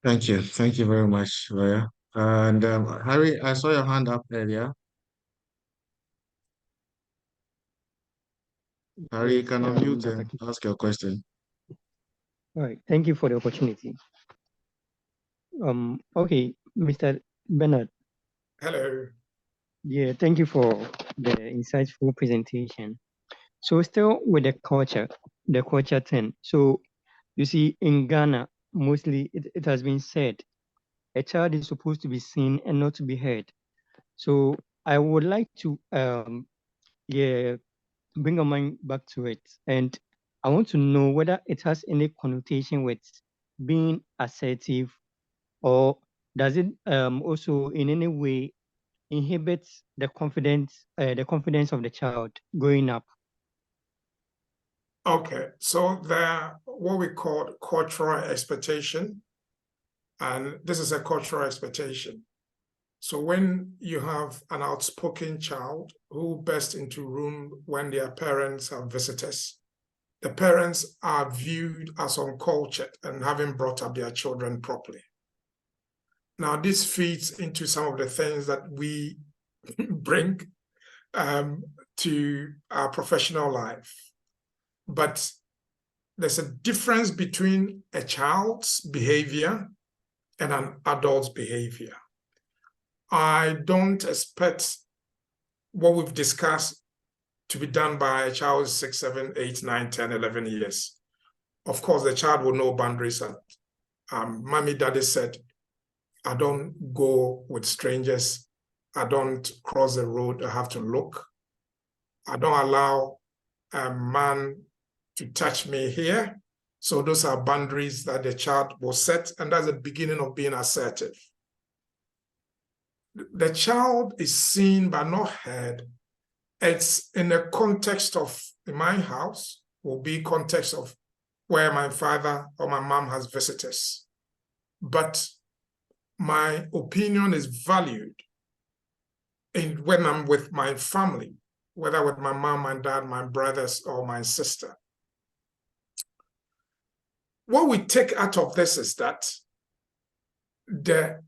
Thank you. Thank you very much, Lawyer. And Harry, I saw your hand up earlier. Harry, you Yes, can unmute Dr. and Kissi. ask your question. All right, thank you for the opportunity. Okay, Mr. Bennard. Hello. Yeah, thank you for the insightful presentation. So still with the culture thing. So you see, in Ghana, mostly it has been said, a child is supposed to be seen and not to be heard. So I would like to bring our mind back to it. And I want to know whether it has any connotation with being assertive, or does it also in any way inhibit the confidence of the child growing up? Okay, so there are what we call cultural expectation, and this is a cultural expectation. So when you have an outspoken child who bursts into room when their parents have visitors, the parents are viewed as uncultured and haven't brought up their children properly. Now, this feeds into some of the things that we bring to our professional life. But there's a difference between a child's behavior and an adult's behavior. I don't expect what we've discussed to be done by a child 6, 7, 8, 9, 10, 11 years. Of course, the child will know boundaries. Mommy, daddy said, I don't go with strangers. I don't cross the road. I have to look. I don't allow a man to touch me here. So those are boundaries that the child will set, and that's the beginning of being assertive. The child is seen but not heard. It's in the context of, in my house, will be context of where my father or my mom has visitors. But my opinion is valued when I'm with my family, whether with my mom, my dad, my brothers, or my sister. What we take out of this is that the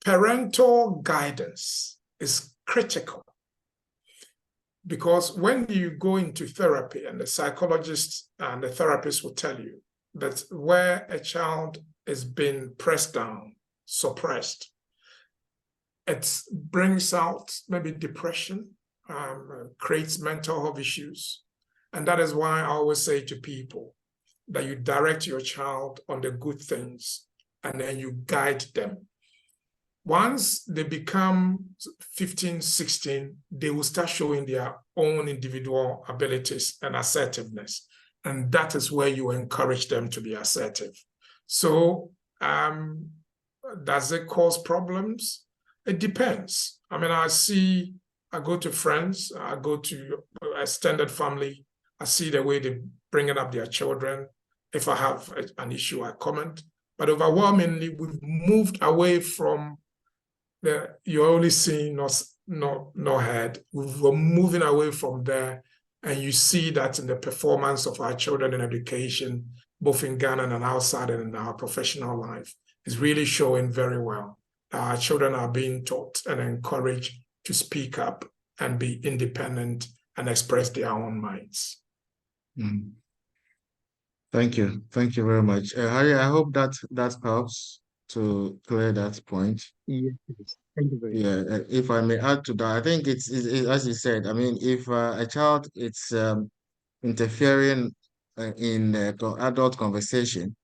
parental guidance is critical, because when you go into therapy, and the psychologist and the therapist will tell you that where a child is being pressed down, suppressed, it brings out maybe depression, creates mental health issues. And that is why I always say to people that you direct your child on the good things and then you guide them. Once they become 15, 16, they will start showing their own individual abilities and assertiveness. And that is where you encourage them to be assertive. So does it cause problems? It depends. I mean, I go to friends, I go to extended family, I see the way they're bringing up their children. If I have an issue, I comment. But overwhelmingly, we've moved away from you're only seeing, not heard. We're moving away from there. And you see that in the performance of our children in education, both in Ghana and outside and in our professional life, is really showing very well. Our children are being taught and encouraged to speak up and be independent and express their own minds. Mm. Thank you. Thank you very much. Harry, I hope that helps to clear that point. Yes, please. Thank you very much. Yeah, if I may add to that, I think it's as you said, I mean, if a child it's interfering in adult conversation,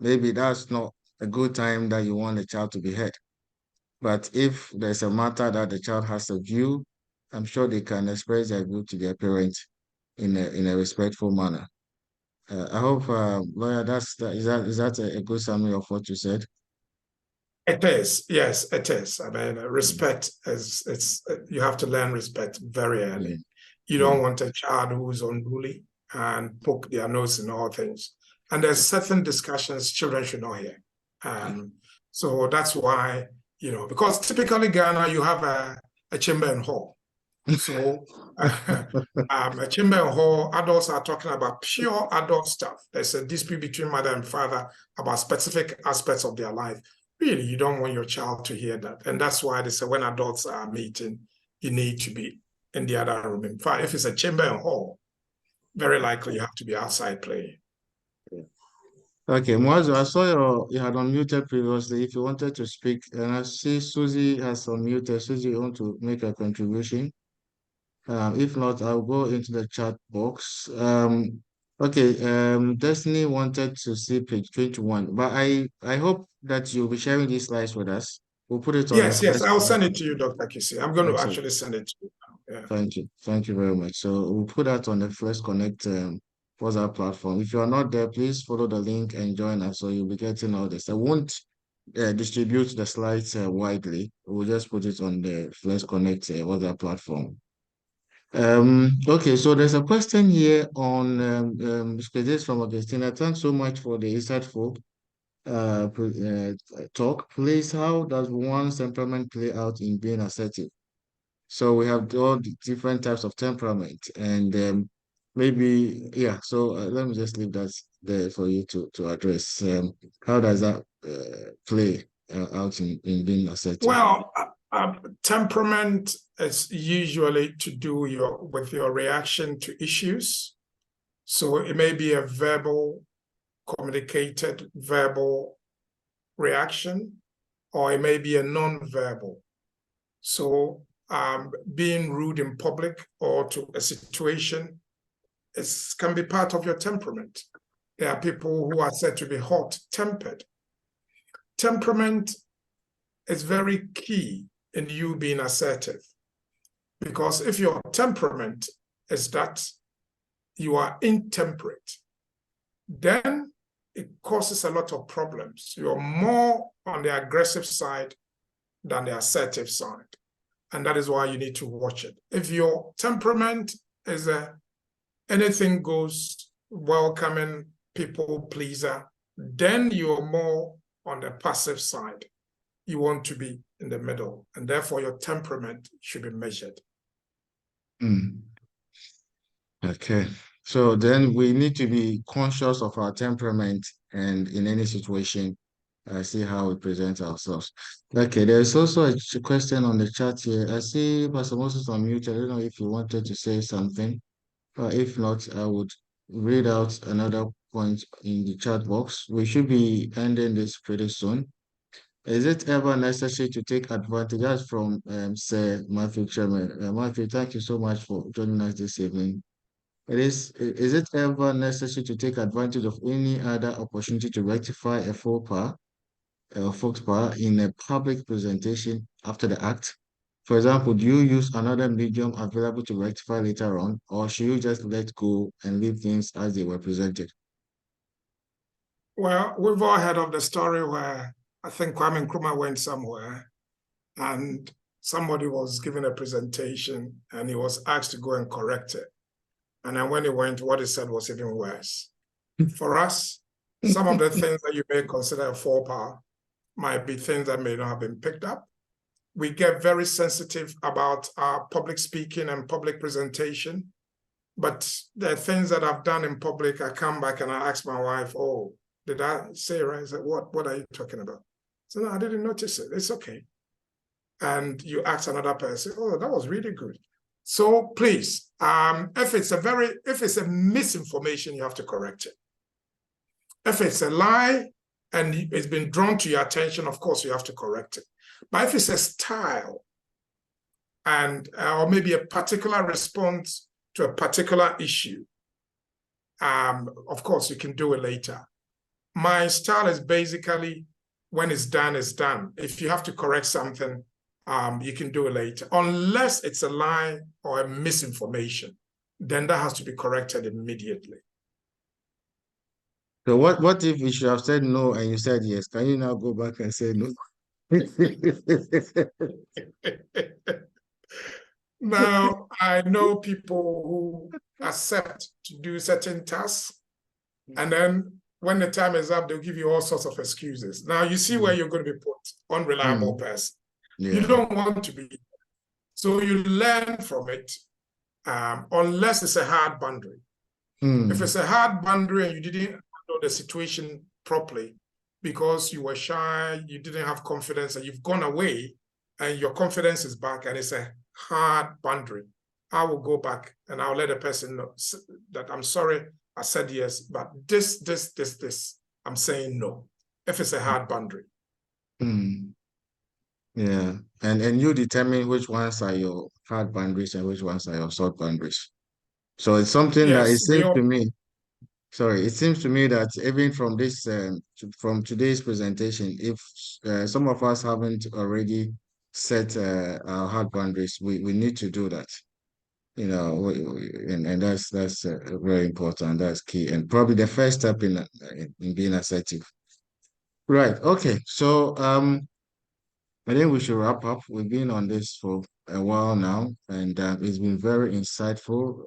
maybe that's not a good time that you want a child to be heard. But if there's a matter that the child has a view, I'm sure they can express their view to their parent in a respectful manner. I hope, lawyer, is that a good summary of what you said? It is, yes, it is. I mean, respect is you have to learn respect very early. You don't want a child who's unruly and poke their nose in all things. And there's certain discussions children should not hear. So that's why, because typically Ghana, you have a chamber and hall. So a chamber and hall, adults are talking about pure adult stuff. There's a dispute between mother and father about specific aspects of their life. Really, you don't want your child to hear that. And that's why they say when adults are meeting, you need to be in the other room. In fact, if it's a chamber and hall, very likely you have to be outside playing. Okay, Mwazo, I saw you had unmuted previously. If you wanted to speak, and I see Susie has unmuted. Susie, you want to make a contribution? If not, I'll go into the chat box. Okay, Destiny wanted to see page 21, but I hope that you'll be sharing these slides with us. We'll put it on. Yes, I'll send it to you, Dr. Kissi. I'm going to actually send it to you now. Yeah. Thank you very much. So we'll put that on the Flex Connect WhatsApp platform. If you are not there, please follow the link and join us, so you'll be getting all this. I won't distribute the slides widely. We'll just put it on the Flex Connect WhatsApp platform. Okay, so there's a question here on this from Augustina. Thanks so much for the insightful talk. Please, how does one's temperament play out in being assertive? So we have all the different types of temperament, and maybe, yeah. So let me just leave that there for you to address. How does that play out in being assertive? Well, temperament is usually to do with your reaction to issues. So it may be a verbal, communicated verbal reaction, or it may be a non-verbal. So being rude in public or to a situation can be part of your temperament. There are people who are said to be hot-tempered. Temperament is very key in you being assertive, because if your temperament is that you are intemperate, then it causes a lot of problems. You're more on the aggressive side than the assertive side. And that is why you need to watch it. If your temperament is anything goes, welcoming, people pleaser, then you're more on the passive side. You want to be in the middle, and therefore your temperament should be measured. Okay. So then we need to be conscious of our temperament and in any situation, see how we present ourselves. Okay, there's also a question on the chat here. I see Pastor Moses unmuted. I don't know if you wanted to say something. If not, I would read out another point in the chat box. We should be ending this pretty soon. Is it ever necessary to take advantage? That's from Sir Matthew Chairman. Matthew, thank you so much for joining us this evening. Is it ever necessary to take advantage of any other opportunity to rectify a faux pas in a public presentation after the act? For example, do you use another medium available to rectify later on, or should you just let go and leave things as they were presented? Well, we've all heard of the story where I think Kwame Nkrumah went somewhere and somebody was given a presentation and he was asked to go and correct it. And then when he went, what he said was even worse. For us, some of the things that you may consider a faux pas might be things that may not have been picked up. We get very sensitive about our public speaking and public presentation. But there are things that I've done in public. I come back and I ask my wife, oh, did I say right? I said, what are you talking about? So no, I didn't notice it. It's okay. And you ask another person, oh, that was really good. So please, if it's a misinformation, you have to correct it. If it's a lie and it's been drawn to your attention, of course, you have to correct it. But if it's a style and or maybe a particular response to a particular issue, of course, you can do it later. My style is basically when it's done, it's done. If you have to correct something, you can do it later. Unless it's a lie or a misinformation, then that has to be corrected immediately. So what if we should have said no and you said yes? Can you now go back and say no? Now, I know people who accept to do certain tasks, and then when the time is up, they'll give you all sorts of excuses. Now, you see where you're going to be put, unreliable person. Yeah. You don't want to be. So you learn from it, unless it's a hard boundary. If it's a hard boundary and you didn't handle the situation properly because you were shy, you didn't have confidence, and you've gone away and your confidence is back and it's a hard boundary, I will go back and I'll let the person know that I'm sorry, I said yes, but this, I'm saying no, if it's a hard boundary. Yeah, and you determine which ones are your hard boundaries and which ones are your soft boundaries. So it's something that it seems to me, it seems to me that even from this, from today's presentation, if some of us haven't already set our hard boundaries, we need to do that. You know, and that's very important. That's key, and probably the first step in being assertive. Right. Okay. So I think we should wrap up. We've been on this for a while now, and it's been very insightful.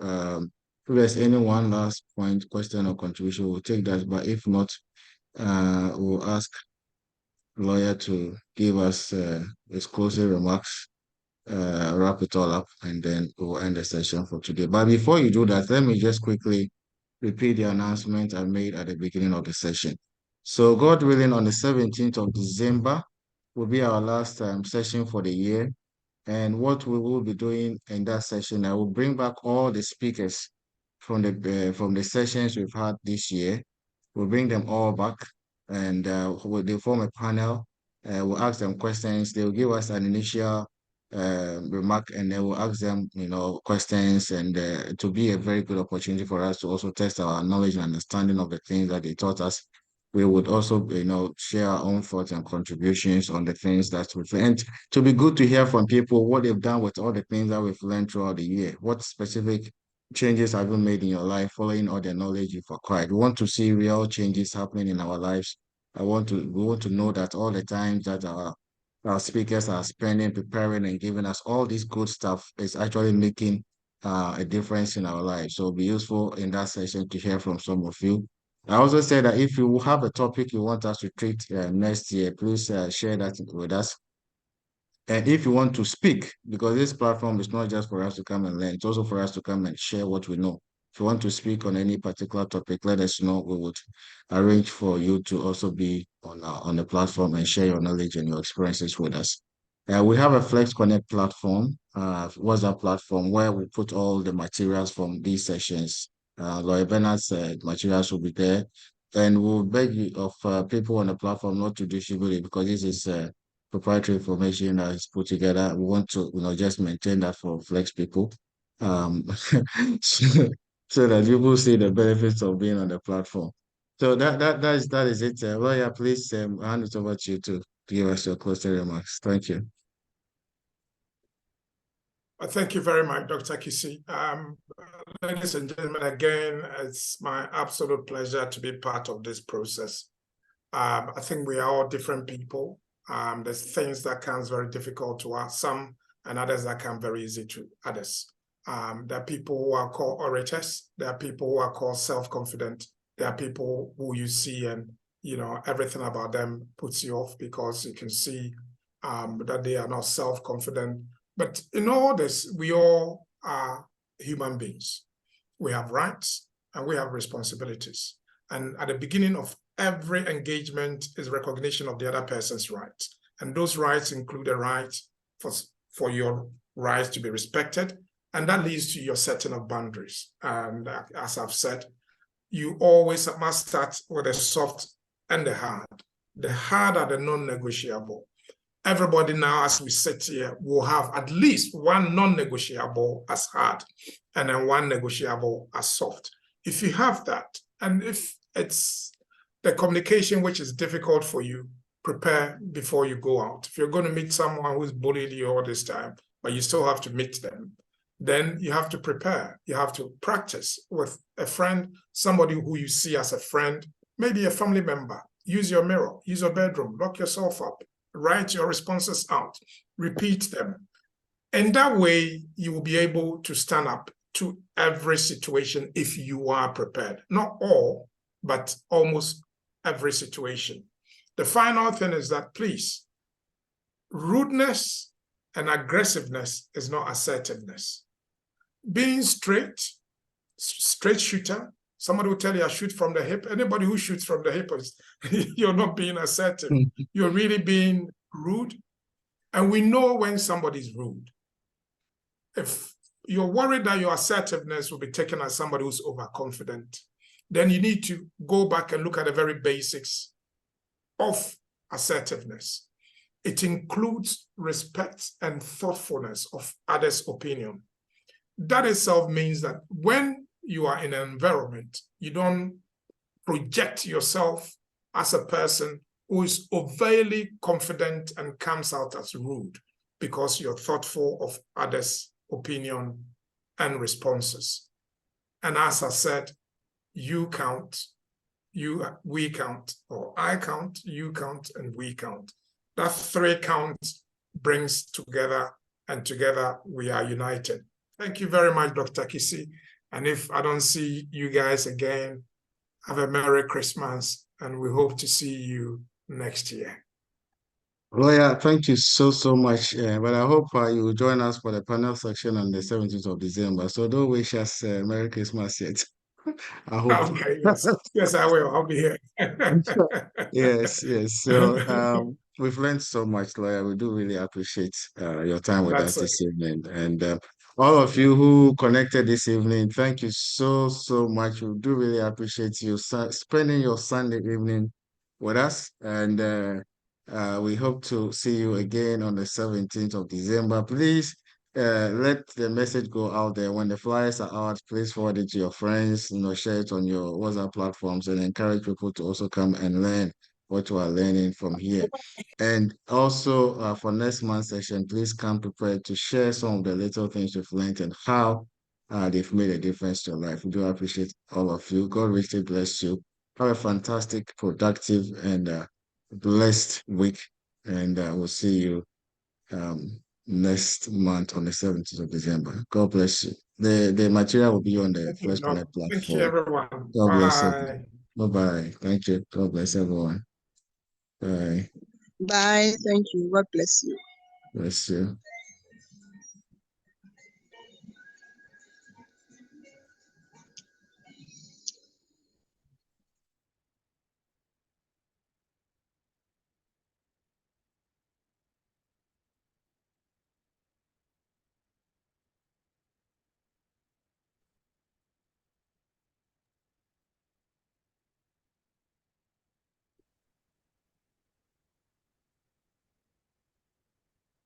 If there's any one last point, question, or contribution, we'll take that. But if not, we'll ask lawyer to give us his closing remarks wrap it all up, and then we'll end the session for today. But before you do that, let me just quickly repeat the announcement I made at the beginning of the session. So God willing, on the 17th of December will be our last session for the year. And what we will be doing in that session, I will bring back all the speakers from the sessions we've had this year. We'll bring them all back, and they form a panel. We'll ask them questions. They'll give us an initial remark, and then we'll ask them, questions, and to be a very good opportunity for us to also test our knowledge and understanding of the things that they taught us. We would also, share our own thoughts and contributions on the things that we've learned. To be good to hear from people what they've done with all the things that we've learned throughout the year. What specific changes have you made in your life following all the knowledge you've acquired? We want to see real changes happening in our lives. We want to know that all the times that our speakers are spending preparing and giving us all this good stuff is actually making a difference in our lives. So it'll be useful in that session to hear from some of you. I also said that if you have a topic you want us to treat next year, please share that with us. And if you want to speak, because this platform is not just for us to come and learn, it's also for us to come and share what we know. If you want to speak on any particular topic, let us know. We would arrange for you to also be on the platform and share your knowledge and your experiences with us. We have a Flex Connect platform, WhatsApp platform, where we put all the materials from these sessions. Lawyer Bernard's materials will be there. And we'll beg you of people on the platform not to distribute it, because this is proprietary information that is put together. We want to, just maintain that for Flex people, so, so that people see the benefits of being on the platform. So that is it. Lawyer, please hand it over to you to give us your closing remarks. Thank you. Thank you very much, Dr. Kissi. Ladies and gentlemen, again, it's my absolute pleasure to be part of this process. I think we are all different people. There's things that comes very difficult to us, some, and others that come very easy to others. There are people who are called orators. There are people who are called self-confident. There are people who you see and, everything about them puts you off because you can see that they are not self-confident. But in all this, we all are human beings. We have rights and we have responsibilities. And at the beginning of every engagement is recognition of the other person's rights. And those rights include a right for your rights to be respected. And that leads to your setting of boundaries. And as I've said, you always must start with the soft and the hard. The hard are the non-negotiable. Everybody now, as we sit here, will have at least one non-negotiable as hard and then one negotiable as soft. If you have that, and if it's the communication which is difficult for you, prepare before you go out. If you're going to meet someone who's bullied you all this time, but you still have to meet them, then you have to prepare. You have to practice with a friend, somebody who you see as a friend, maybe a family member. Use your mirror, use your bedroom, lock yourself up. Write your responses out, repeat them. And that way, you will be able to stand up to every situation if you are prepared. Not all, but almost every situation. The final thing is that, please, rudeness and aggressiveness is not assertiveness. Being straight shooter, somebody will tell you I shoot from the hip. Anybody who shoots from the hip, you're not being assertive. You're really being rude. And we know when somebody's rude. If you're worried that your assertiveness will be taken as somebody who's overconfident, then you need to go back and look at the very basics of assertiveness. It includes respect and thoughtfulness of others' opinion. That itself means that when you are in an environment, you don't project yourself as a person who is overly confident and comes out as rude because you're thoughtful of others' opinion and responses. And as I said, you count, we count, or I count, you count, and we count. That three counts brings together, and together we are united. Thank you very much, Dr. Kissi. And if I don't see you guys again, have a Merry Christmas, and we hope to see you next year. Lawyer, thank you so much. But I hope you will join us for the panel section on the 17th of December. So don't wish us Merry Christmas yet. I hope. Okay, yes, I will. I'll be here. Yes. So we've learned so much, Lawyer. We do really appreciate your time with us That's this okay. evening. And all of you who connected this evening, thank you so much. We do really appreciate you spending your Sunday evening with us. And we hope to see you again on the 17th of December. Please let the message go out there. When the flyers are out, please forward it to your friends, share it on your WhatsApp platforms and encourage people to also come and learn what you are learning from here. And also for next month's session, please come prepared to share some of the little things you've learned and how they've made a difference to your life. We do appreciate all of you. God richly bless you. Have a fantastic, productive, and blessed week. And we'll see you um, next month on the 17th of December. God bless you. The material will be on the Thank you, Flesh Doc. Connect Thank you, platform. everyone. God bless Bye. everyone. Bye-bye. Thank you. God bless everyone. Bye. Bye. Thank you. God bless you. Bless you.